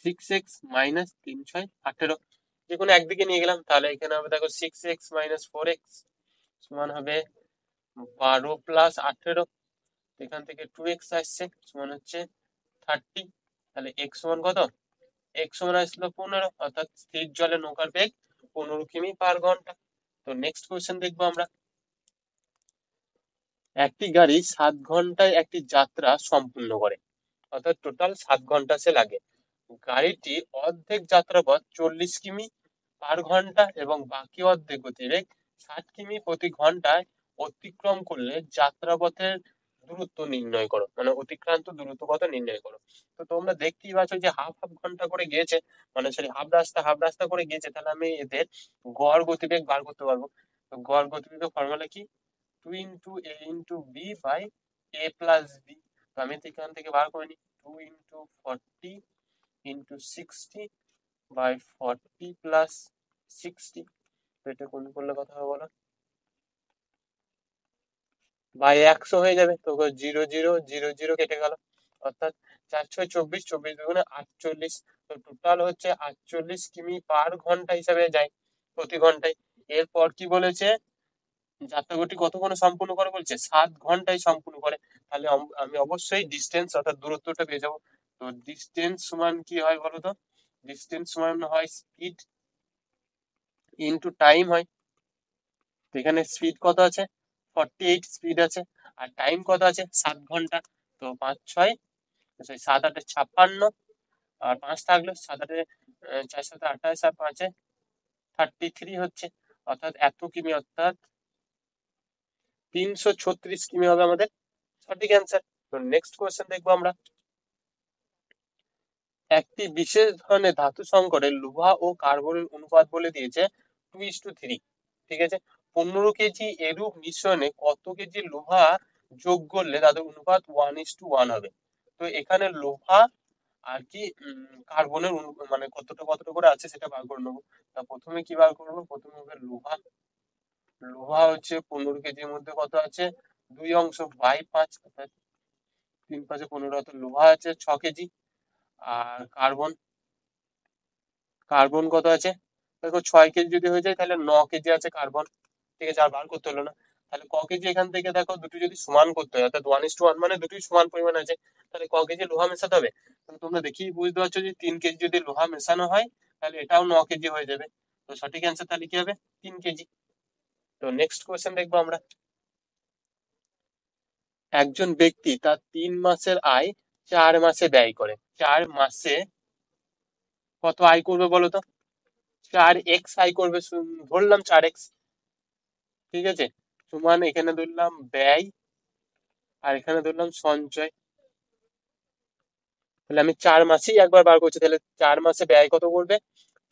6x মাইনাস 3 6 18, যে কোনো একদিকে নিয়ে গেলাম, তাহলে এখানে হবে দেখো 6x মাইনাস 4x সমান হবে 12 প্লাস 18। এখান থেকে 2x আসছে সমান হচ্ছে 30। তাহলে x সমান কত? এক্স সমান আসলো 15, অর্থাৎ স্থির জলে নৌকার বেগ 15 কিমি/ঘন্টা। তো নেক্সট কোয়েশ্চেন দেখবো আমরা। একটি গাড়ি 7 ঘন্টায় একটি যাত্রা সম্পূর্ণ করে, অর্থাৎ টোটাল 7 ঘন্টা সে লাগে। গাড়িটি অর্ধেক যাত্রাপথ 40 কিমি/ঘন্টা এবং বাকি অর্ধেক গতিবেগ 60 কিমি/ঘন্টায় অতিক্রম করলে যাত্রাপথের দূরত্ব নির্ণয় করো, মানে অতিক্রান্ত দূরত্ব কত নির্ণয় করো। তো তোমরা দেখতেই পাচ্ছ যে হাফ হাফ ঘন্টা করে গিয়েছে, মানে সরি হাফ রাস্তা করে গিয়েছে, তাহলে আমি এদের গড় গতিবেগ বার করতে পারবো। তো গড় গতিবেগের ফর্মুলা কি, 2 × a × b/a + b। তো আমি এখান থেকে বার করে নিই, 2 into 40 into 60 by 40 plus 60, এটা কোন করলে কথা হবে বলো, বাই 100 হয়ে যাবে, তো 0 0 0 0 কেটে গেল, অর্থাৎ 4 6 24, 24 × 48, তো টোটাল হচ্ছে 48 কিমি পার ঘন্টা হিসাবে যায় প্রতি ঘন্টায়। এরপর কি বলেছে, যাত্রাগতি কতক্ষণে সম্পূর্ণ করে বলছে, 7 ঘন্টায় সম্পূর্ণ করে। তাহলে আমি অবশ্যই ডিস্টেন্স অর্থাৎ দূরত্বটা পেয়ে যাবো। তো ডিস্টেন্স সমান কি হয় বলতো, ডিস্টেন্স সমান হয় স্পিড ইনটু টাইম হয়। তো এখানে স্পিড কত আছে, 48 স্পিড আছে, আর টাইম কত আছে, 7 ঘন্টা। তো 5 6 7 8 56, আর 5 থাকলো, 7 8 4 7 28, আর 5 33 হচ্ছে, অর্থাৎ এত কিমি, অর্থাৎ 336 কিমি হবে আমাদের সঠিক অ্যান্সার। তো নেক্সট কোয়েশ্চেন দেখবো আমরা। একটি বিশেষ ধরনের ধাতু সংকরে লোহা ও কার্বনের অনুপাত বলে দিয়েছে 2:3, ঠিক আছে। 15 কেজি এরূপ মিশ্রণে কত কেজি লোহা যোগ করলে তাদের অনুপাত 1:1 হবে। তো এখানে লোহা আর কি কার্বনের মানে কতটা কতটা করে আছে সেটা বার করে নেবো। তা প্রথমে কি বার করবো, প্রথমে হবে লোহা। লোহা হচ্ছে 15 কেজির মধ্যে কত আছে, 2 অংশ বাই 5, অর্থাৎ 3 5 15, অর্থাৎ লোহা আছে 6 কেজি। আর কার্বন, কার্বন কত আছে, দেখো 6 কেজি যদি হয়ে যায় তাহলে 9 কেজি আছে কার্বন, ঠিক আছে, আর বার করতে হলো না। তাহলে ক কেজি, এখান থেকে দেখো দুটো যদি সমান করতে হয়, অর্থাৎ 1:1, মানে দুটোই সমান পরিমাণ আছে, তাহলে ক কেজি লোহা মেশাতে হবে। তাহলে তোমরা দেখি বুঝতে পারছো যে 3 কেজি যদি লোহা মেশানো হয় তাহলে এটাও 9 কেজি হয়ে যাবে। তো সঠিক অ্যান্সার তাহলে কি হবে, 3 কেজি। তো নেক্সট কোয়েশ্চেন দেখবো আমরা। একজন ব্যক্তি তার 3 মাসের আয় 4 মাসে ব্যয় করে, 4 মাসে কত আয় করবে বলো তো, 4x আয় করবে, ধরলাম 4x, ঠিক আছে, সমান এখানে ধরলাম ব্যয়, আর এখানে ধরলাম সঞ্চয়। তাহলে আমি 4 মাসেই একবার বার করছি, তাহলে 4 মাসে ব্যয় কত করবে,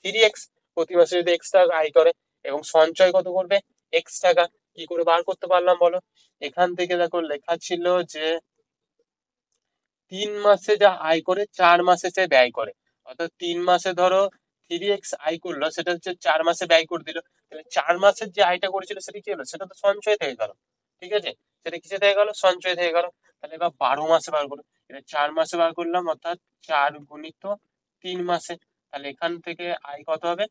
3x, প্রতি মাসে যদি x টাকা আয় করে, এবং সঞ্চয় কত করবে, x টাকা। কি করে বার করতে পারলাম বলো, এখান থেকে দেখো লেখা ছিল যে 3 মাসে যা আয় করে 4 মাসে সে ব্যয় করে, অর্থাৎ 3 মাসে ধরো 3x আয় করলো, সেটা হচ্ছে 4 মাসে ব্যয় করে দিল। তাহলে 4 মাসের যে আয়টা করেছিল সেটা কি হলো, সেটা তো সঞ্চয় থেকে গেল, ঠিক আছে, সেটা কিসে থেকে গেল, সঞ্চয় থেকে গেল। তাহলে এবার 12 মাসে বার করো, এটা 4 মাসে বার করলাম, অর্থাৎ 4 × 3 মাসে। তাহলে এখান থেকে আয় কত হবে,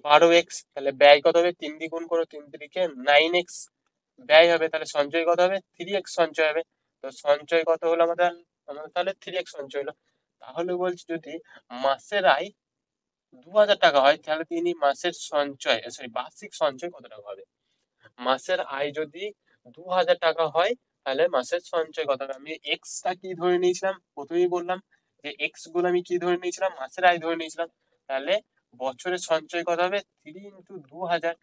12x, তাহলে ব্যয় কত হবে, 3 দিয়ে গুণ করো, 3 3 × 9x ব্যয় হবে, তাহলে সঞ্চয় কত হবে, 3x সঞ্চয় হবে। তো সঞ্চয় কত হলো আমাদের, আমাদের তাহলে 3x সঞ্চয় হলো। তাহলে বলছি যদি মাসের আয় 2,000 টাকা হয়, তাহলে তিনি মাসের সঞ্চয়, সরি বার্ষিক সঞ্চয় কত টাকা হবে। মাসের আয় যদি 2,000 টাকা হয় তাহলে মাসের সঞ্চয় কত হবে। আমি এক্স টা কি ধরে নিয়েছিলাম, প্রথমেই বললাম যে এক্স গুলো আমি কি ধরে নিয়েছিলাম, মাসের আয় ধরে নিয়েছিলাম। তাহলে বছরের সঞ্চয় কত হবে, 3 × 2,000,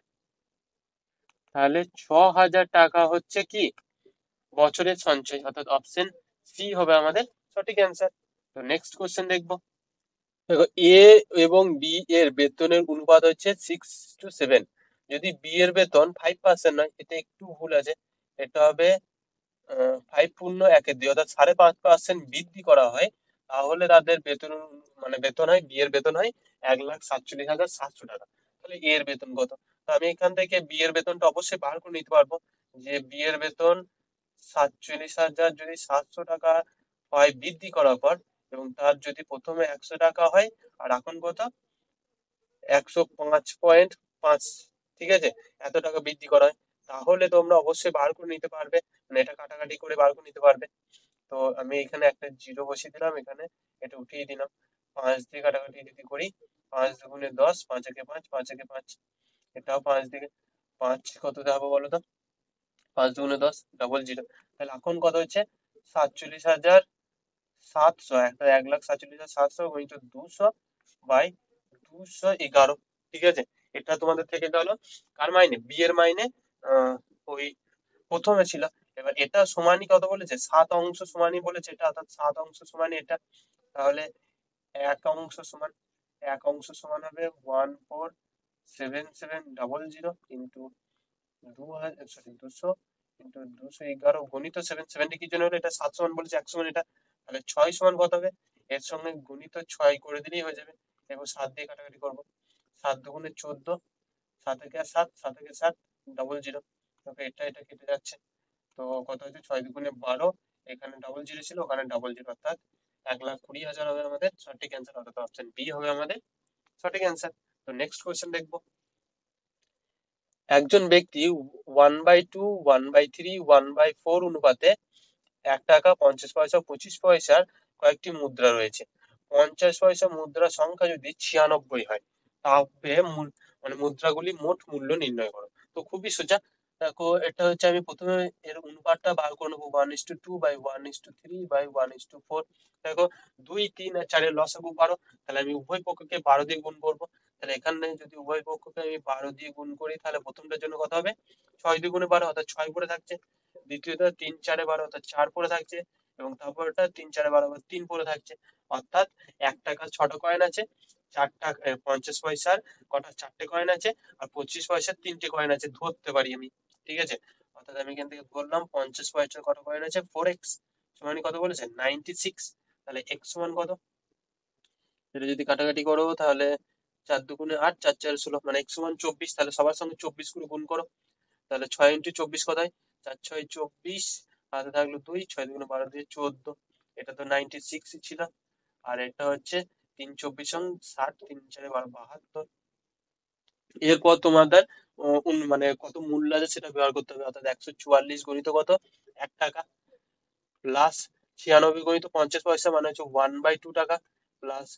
তাহলে 6,000 টাকা হচ্ছে কি বছরের সঞ্চয়, অর্থাৎ অপশন সি হবে আমাদের সঠিক অ্যান্সার। তো নেক্সট কোশ্চেন দেখবো। দেখো এ এবং বি এর বেতনের অনুপাত হচ্ছে 6:7। যদি বি এর বেতন 5% নয়, এটা একটু ভুল আছে, এটা হবে 5 × 1 অর্থাৎ 5.5% বৃদ্ধি করা হয়, তাহলে তাদের বেতন, মানে বেতন হয়, বি এর বেতন হয় 1,47,700 টাকা। তাহলে এ এর বেতন কত, তো আমি এখান থেকে বি এর বেতনটা অবশ্যই বার করে নিতে পারবো, যে বি এর বেতন 47,700 টাকা হয় বৃদ্ধি করার পর, এবং তার যদি প্রথমে 100 টাকা হয়, আর এখন কত, 105.5, ঠিক আছে, এত টাকা বৃদ্ধি করা হয়, তাহলে তোমরা অবশ্যই বার করে নিতে পারবে, মানে এটা কাটাকাটি করে বার করে নিতে পারবে। তো আমি এখানে একটা জিরো বসিয়ে দিলাম, এখানে এটা উঠিয়ে দিলাম, 5 দিয়ে কাটাকাটি যদি করি, 5 × 2 = 10, 5 × 5, 5 × 5, এটাও 5 দিয়ে 5 কত হবে বলো তো, 5 × 2 = 10, 0 0। তাহলে এখন কত হচ্ছে, 47,700, একটা 1,47,700 × 200 বাই 211, ঠিক আছে, এটা তোমাদের থেকে গেল কার মাইনে, বি এর মাইনে, ওই প্রথমে ছিল। এবার এটা সমানই কত বলেছে, 7 অংশ সমানই বলেছে এটা, অর্থাৎ 7 অংশ সমানই এটা। তাহলে 1 অংশ সমান, 1 অংশ সমান হবে 147700 ইন্টু 200, সরি 200 ইন্টু 211 গণিত 7 7 কি জন্য হলো, এটা 7 সমান বলেছে, 1 সমান এটা, তাহলে 6 সমান কত হবে? এর সঙ্গে গুণিত 6 করে দিলেই হয়ে যাবে। এবং 7 দিয়ে কাটাকাটি করবো। 7 দুগুণে 14, 7 একে 7, 7 একে 7, ডবল জিরো। তবে এটা কেটে যাচ্ছে। তো কত হচ্ছে? 6 দুগুণে 12, এখানে ডবল জিরো ছিল, ওখানে ডবল জিরো, অর্থাৎ 1,20,000 হবে আমাদের সঠিক অ্যান্সার, অর্থাৎ অপশন বি হবে আমাদের সঠিক অ্যান্সার। তো নেক্সট কোয়েশ্চেন দেখবো। একজন ব্যক্তি 1/2, 1/3, 1/4 অনুপাতে 1 টাকা, 50 পয়সা, 25 পয়সার কয়েকটি মুদ্রা রয়েছে। 50 পয়সা মুদ্রা সংখ্যা যদি 96 হয়, তবে মানে মুদ্রাগুলি মোট মূল্য নির্ণয় করো। তো খুবই সোজা। দেখো, এটা হচ্ছে আমি প্রথমে এর অনুপাতটা বার করে নেবো, 1:2/1:3/1:4। দেখো, 2, 3 আর 4 এর লসাগু 12, তাহলে আমি উভয় পক্ষকে 12 দিয়ে গুণ করবো। তাহলে এখানে যদি উভয় পক্ষকে আমি 12 দিয়ে গুণ করি, তাহলে প্রথমটার জন্য কত হবে? 6 2 গুণে 12, অর্থাৎ 6 পড়ে থাকছে। দ্বিতীয়টা 3 4 12, অর্থাৎ 4 পড়ে থাকছে। এবং তারপরটা 3 4 12, 3 পড়ে থাকছে। অর্থাৎ 1 টাকার 6টা কয়েন আছে, 4 টাকা 50 পয়সার কটা 4টে কয়েন আছে, আর 25 পয়সার 3টে কয়েন আছে ধরতে পারি আমি। ঠিক আছে, অর্থাৎ আমি এখান থেকে ধরলাম 50 পয়সার কটা কয়েন আছে, 4x সমান কত বলেছে? 96। তাহলে x সমান কত? এটা যদি কাটাকাটি করো, তাহলে 4 2 8, 4 4 16, মানে x সমান 24। তাহলে সবার সঙ্গে 24 করে গুণ করো। তাহলে 6 × 24 কোথায়? 4 6 24, হাতে থাকলো 2, 6 2 12 দিয়ে 14। এটা তো 96 ছিল। আর এটা হচ্ছে 3 4 60, 3 4 12 72। এরপর তোমাদের মানে কত মূল্য আছে সেটা ব্যবহার করতে হবে, অর্থাৎ 144 গণিত কত? 1 টাকা, প্লাস 96 গণিত 50 পয়সা, মানে হচ্ছে 1/2 টাকা, প্লাস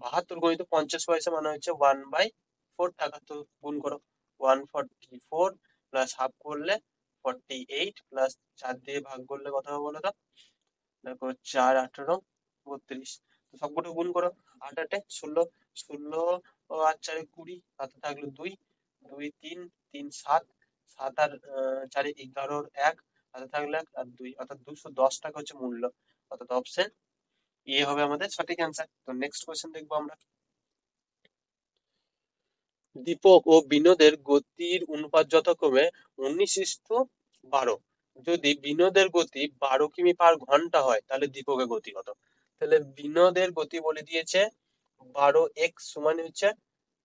72 গণিত 50 পয়সা, মানে হচ্ছে 1/4 টাকা। তো গুণ করো, 144 প্লাস হাফ করলে 48, প্লাস 4 দিয়ে ভাগ করলে কত হবে বলো তো? দেখো, 4 18 32। তো সবকটা গুণ করো। 8 8 16, 16 ও 8 4 20, হাতে থাকলো 2, 2 3, 3 7, 7 আর 4 11 1, হাতে থাকলো 1 আর 2, অর্থাৎ 210 টাকা হচ্ছে মূল্য। অর্থাৎ অপশন এ হবে আমাদের সঠিক অ্যান্সার। তো নেক্সট কোয়েশ্চেন দেখবো আমরা। দীপক ও বিনোদের গতির অনুপাত যথাক্রমে 19:12। যদি বিনোদের গতি 12 কিমি/ঘন্টা হয়, তাহলে দীপকের গতি কত? তাহলে বিনোদের গতি বলে দিয়েছে 12x সমান হচ্ছে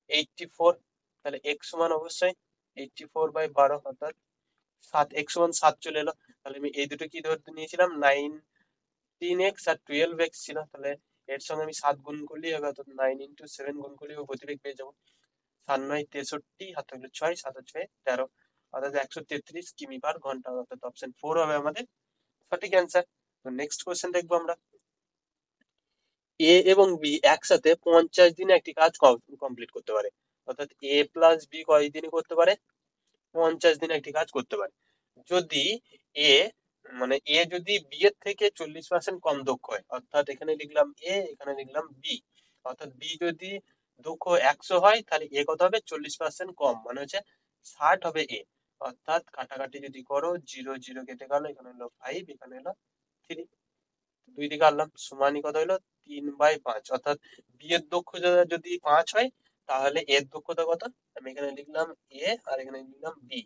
84। তাহলে x সমান অবশ্যই 84/12, অর্থাৎ 7, x সমান 7 চলে এলো। তাহলে আমি এই দুটো কি ধরতে নিয়েছিলাম? 19x আর 12x ছিল। তাহলে এর সঙ্গে আমি 7 গুণ করলেই হবে, অর্থাৎ 9 × 7 গুণ করলেই গতিবেগ পেয়ে যাবো। 7 9 63, হাতে থাকলে 6, 7 6 13, অর্থাৎ 133 কিমি/ঘন্টা, অর্থাৎ অপশন 4 হবে আমাদের সঠিক অ্যান্সার। তো নেক্সট কোয়েশ্চেন দেখবো আমরা। এ এবং বি একসাথে 50 দিনে একটি কাজ কমপ্লিট করতে পারে, অর্থাৎ এ প্লাস বি কয় দিনে করতে পারে? 50 দিনে একটি কাজ করতে পারে। যদি এ মানে এ যদি বি এর থেকে 40% কম দক্ষ হয়, অর্থাৎ এখানে লিখলাম এ, এখানে লিখলাম বি, অর্থাৎ বি যদি দক্ষ 100 হয়, তাহলে এ কত হবে? 40% কম, মানে হচ্ছে 60 হবে এ। অর্থাৎ কাটাকাটি যদি করো, 0 0 কেটে গেল, এখানে হলো 5, এখানে হলো 3, 2 দিকে আনলাম, সমানই কত হলো? 3/5। অর্থাৎ বি এর দক্ষতা যদি 5 হয়, তাহলে এর দক্ষতা কত? আমি এখানে লিখলাম এ, আর এখানে লিখলাম বি।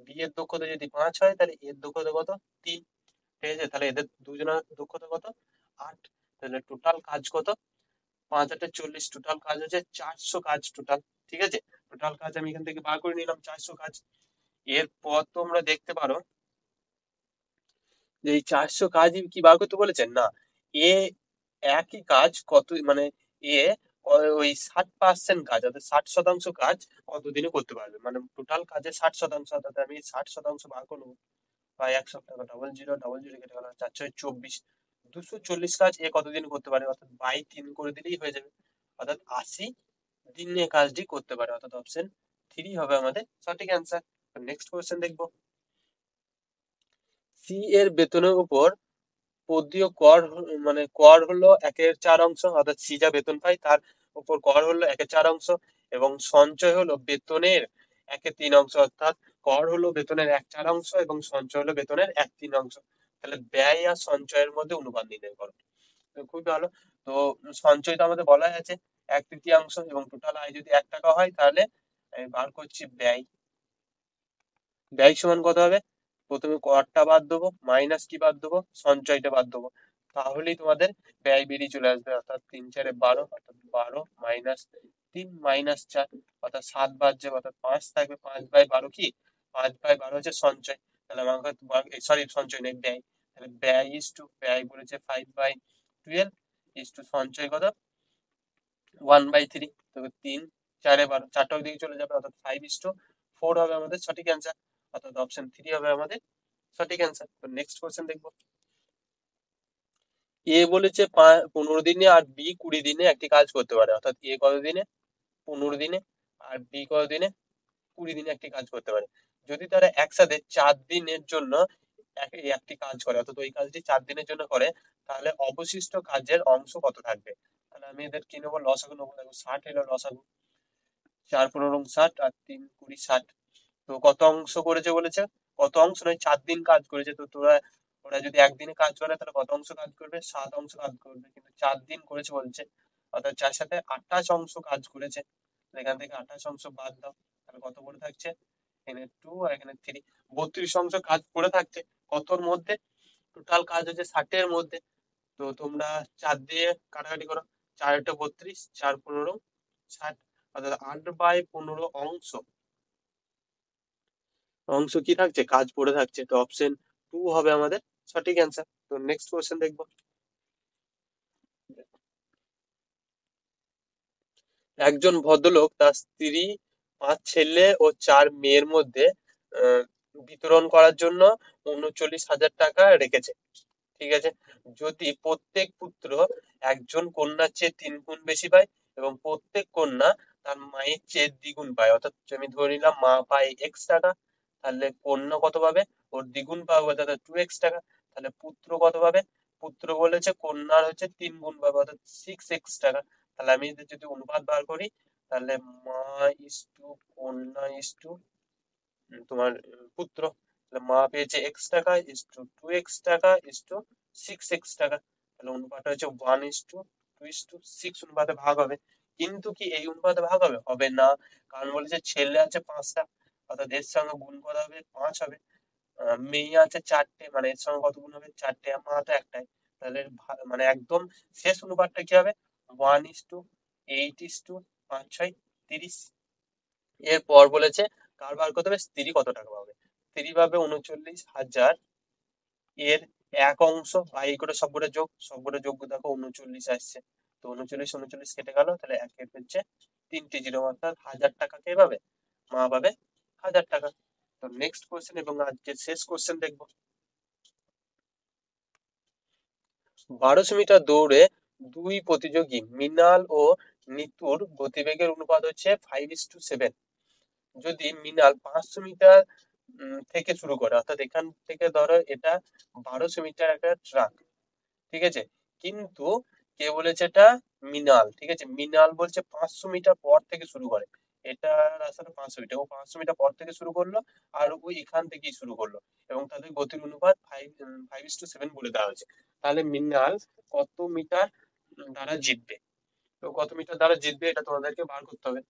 বি এর দক্ষতা যদি 5 হয়, তাহলে এর দক্ষতা কত? 3। ঠিক আছে, তাহলে এদের দুজনের দক্ষতা কত? 8। তাহলে টোটাল কাজ কত? 5 8 40, টোটাল কাজ হচ্ছে 400 কাজ টোটাল। ঠিক আছে, টোটাল কাজ আমি এখান থেকে বার করে নিলাম 400 কাজ। এরপর তোমরা দেখতে পারো যে এই 400 কাজ কি বার করতে বলেছেন না, এ একই কাজ কত মানে এ ওই 60% কাজ, অর্থাৎ 60% কাজ কতদিনে করতে পারবে, মানে টোটাল কাজের 60%, অর্থাৎ আমি 60% বার করবো। বা 1 সপ্তাহ, ডবল জিরো ডবল জিরো কেটে গেল, 4 6 24, 240 কাজ এ কতদিন করতে পারে, অর্থাৎ বাই 3 করে দিলেই হয়ে যাবে। অর্থাৎ 80 দিনে কাজটি করতে পারে, অর্থাৎ অপশন 3 হবে আমাদের সঠিক অ্যান্সার। নেক্সট কোয়েশ্চেন দেখবো। সি এর বেতনের উপর পদীয় কর মানে কর হলো 1/4 অংশ, অর্থাৎ সি যা বেতন পায় তার উপর কর হলো 1/4 অংশ, এবং সঞ্চয় হলো বেতনের 1/3 অংশ, অর্থাৎ কর হলো বেতনের 1/4 অংশ এবং সঞ্চয় হলো বেতনের 1/3 অংশ। তাহলে ব্যয় আর সঞ্চয়ের মধ্যে অনুপাত নির্ণয় করো। তো খুবই ভালো। তো সঞ্চয় তো আমাদের বলাই আছে 1/3 অংশ, এবং টোটাল আয় যদি 1 টাকা হয়, তাহলে আমি বার করছি ব্যয়। ব্যয় সমান কত হবে? প্রথমে করটা বাদ দেবো, মাইনাস কি বাদ দেবো? সঞ্চয়টা বাদ দেবো। তাহলেই তোমাদের ব্যয় বেরিয়ে চলে আসবে, অর্থাৎ 3×4 = 12, অর্থাৎ 12 - 3 - 4, অর্থাৎ 7 বাদ যাবে, অর্থাৎ 5 থাকবে। 5/12 কি, 5/12 হচ্ছে সঞ্চয়। তাহলে আমাকে সরি সঞ্চয় নেই, ব্যয়। তাহলে ব্যয় ব্যয় বলেছে 5/12 সঞ্চয় কত 1/3। তো 3×4 = 12, 4টা ওইদিকে চলে যাবে, অর্থাৎ 5:4 হবে আমাদের সঠিক অ্যান্সার, অর্থাৎ অপশন 3 হবে আমাদের সঠিক অ্যান্সার। তো নেক্সট কোশ্চেন দেখবো। এ বলেছে 15 দিনে আর বি 20 দিনে একটি কাজ করতে পারে, অর্থাৎ এ কত দিনে 15 দিনে আর বি কত দিনে 20 দিনে একটি কাজ করতে পারে। যদি তারা একসাথে 4 দিনের জন্য একটি কাজ করে, অর্থাৎ ওই কাজটি 4 দিনের জন্য করে, তাহলে অবশিষ্ট কাজের অংশ কত থাকবে। তাহলে আমি এদের কি নেবো, লসাগু নেবো। দেখো 60 এলো লসাগু, 4×15 = 60 আর 3×20 = 60। তো কত অংশ করেছে বলেছে, কত অংশ নয়, 4 দিন কাজ করেছে। তো ওরা যদি একদিনে কাজ করে তাহলে কত অংশ কাজ করবে, 7 অংশ কাজ করবে, কিন্তু 4 দিন করেছে বলছে, অর্থাৎ 4 × 7 = 28 অংশ কাজ করেছে। তো এখান থেকে 28 অংশ বাদ দাও, তাহলে কত পড়ে থাকছে, এখানে 2 আর এখানে 3, 32 অংশ কাজ করে থাকছে। কতর মধ্যে, টোটাল কাজ হচ্ছে 60-এর মধ্যে। তো তোমরা 4 দিয়ে কাটাকাটি করো, 4×8 = 32, 4×15 = 60, অর্থাৎ 8/15 অংশ অংশ কি থাকছে, কাজ পড়ে থাকছে। তো অপশন 2 হবে আমাদের সঠিক অ্যান্সার। তো নেক্সট কোশ্চেন দেখবো। একজন ভদ্রলোক তার স্ত্রী, 5 ছেলে ও 4 মেয়ের মধ্যে আহ, বিতরণ করার জন্য 39,000 টাকা রেখেছে, ঠিক আছে। যদি প্রত্যেক পুত্র একজন কন্যার চেয়ে 3 গুণ বেশি পায় এবং প্রত্যেক কন্যা তার মায়ের চেয়ে দ্বিগুণ পায়, অর্থাৎ আমি ধরে নিলাম মা পায় x টাকা, তাহলে কন্যা কত পাবে, ওর দ্বিগুণ পাবে, অর্থাৎ 2x টাকা। তাহলে পুত্র কত পাবে, পুত্র বলেছে কন্যার হচ্ছে 3 গুণ পাবে, অর্থাৎ 6x টাকা। তাহলে আমি যদি অনুপাত বার করি, তাহলে মা ইস টু কন্যা ইস টু তোমার পুত্র, তাহলে মা পেয়েছে x টাকা ইস টু 2x টাকা ইস টু 6x টাকা। তাহলে অনুপাতটা হচ্ছে 1:2:6 অনুপাতে ভাগ হবে। কিন্তু কি এই অনুপাতে ভাগ হবে, হবে না, কারণ বলেছে ছেলে আছে 5টা, অর্থাৎ এর সঙ্গে গুণ করা হবে 5 হবে। মেয়ে আছে 4টে, মানে এর সঙ্গে কত গুণ হবে 4টে, মা তো একটাই। তাহলে মানে একদম শেষ অনুপাতটা কি হবে, 1:8:5 = 30। এরপর বলেছে কার বার করতে হবে, স্ত্রী কত টাকা পাবে। স্ত্রী পাবে 39,000, এর এক অংশ, আর এই করে সবগুলো যোগ দেখো 39 আসছে। তো 39 39 কেটে গেল, তাহলে একের হচ্ছে 3টে জিরো, অর্থাৎ 1,000 টাকা কে পাবে, মা পাবে 1,000 টাকা। তো নেক্সট কোশ্চেন এবং আজকে শেষ কোশ্চেন দেখবো। 1200 মিটার দৌড়ে দুই প্রতিযোগী মৃণাল ও নিতুর গতিবেগের অনুপাত হচ্ছে 5:7। যদি মৃণাল 500 মিটার থেকে শুরু করে, অর্থাৎ এখান থেকে ধরো এটা 1200 মিটার একটা ট্রাক, ঠিক আছে, কিন্তু কে বলেছে এটা মৃণাল, ঠিক আছে, মৃণাল বলছে 500 মিটার পর থেকে শুরু করে। এটা রাস্তাটা 500 মিটার, ও 500 মিটার পর থেকে শুরু করলো, আর ওই এখান থেকেই শুরু করলো, এবং তাদের গতির অনুপাত 5:7 বলে দেওয়া হয়েছে। তাহলে মৃণাল কত মিটার দ্বারা জিতবে, তো কত মিটার দ্বারা জিতবে এটা তোমাদেরকে বার করতে হবে।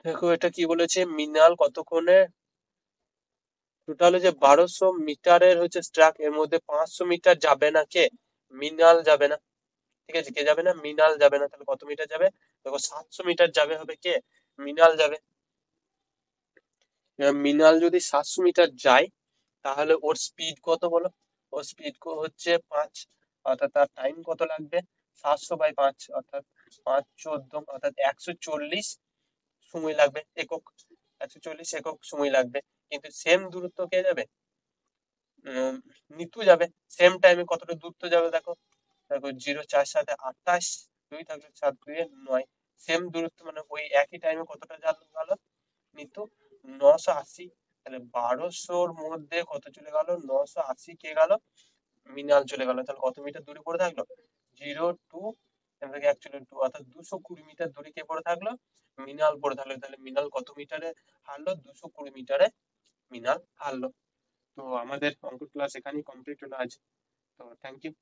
দেখো এটা কি বলেছে, মৃণাল কতক্ষণে, টোটাল হচ্ছে 1200 মিটারের হচ্ছে ট্রাক, এর মধ্যে 500 মিটার যাবে না কে, মৃণাল যাবে না, ঠিক আছে, কে যাবে না, মৃণাল যাবে না। তাহলে কত মিটার যাবে, দেখো 700 মিটার যাবে, হবে কে, মৃণাল যাবে। এবার মৃণাল যদি 700 মিটার যায়, তাহলে ওর স্পিড কত বলো, ওর স্পিড হচ্ছে 5, অর্থাৎ তার টাইম কত লাগবে, 700/5, অর্থাৎ 5×14, অর্থাৎ 140 সময় লাগবে, একক, 140 একক সময় লাগবে। কিন্তু সেম দূরত্ব কে যাবে, উম, নিতু যাবে। সেম টাইমে কতটা দূরত্ব যাবে দেখো, দেখো 0×4=7=28, 2 থাকলে 7×2=9, সেম দূরত্ব, মানে ওই একই টাইমে কতটা গেল নিতু, 980। তাহলে 1200-র মধ্যে কত চলে গেল, 980 কে গেল, মৃণাল চলে গেল। তাহলে কত মিটার দূরে পড়ে থাকলো, 0 2, এখান থেকে অ্যাকচুয়ালি 2, অর্থাৎ 220 মিটার দূরে কে পড়ে থাকলো, মৃণাল পড়ে থাকলো। তাহলে মৃণাল কত মিটারে হারলো, 220 মিটারে মৃণাল হারলো। তো আমাদের অঙ্ক ক্লাস এখানেই কমপ্লিট হলো আজ। তো থ্যাংক ইউ।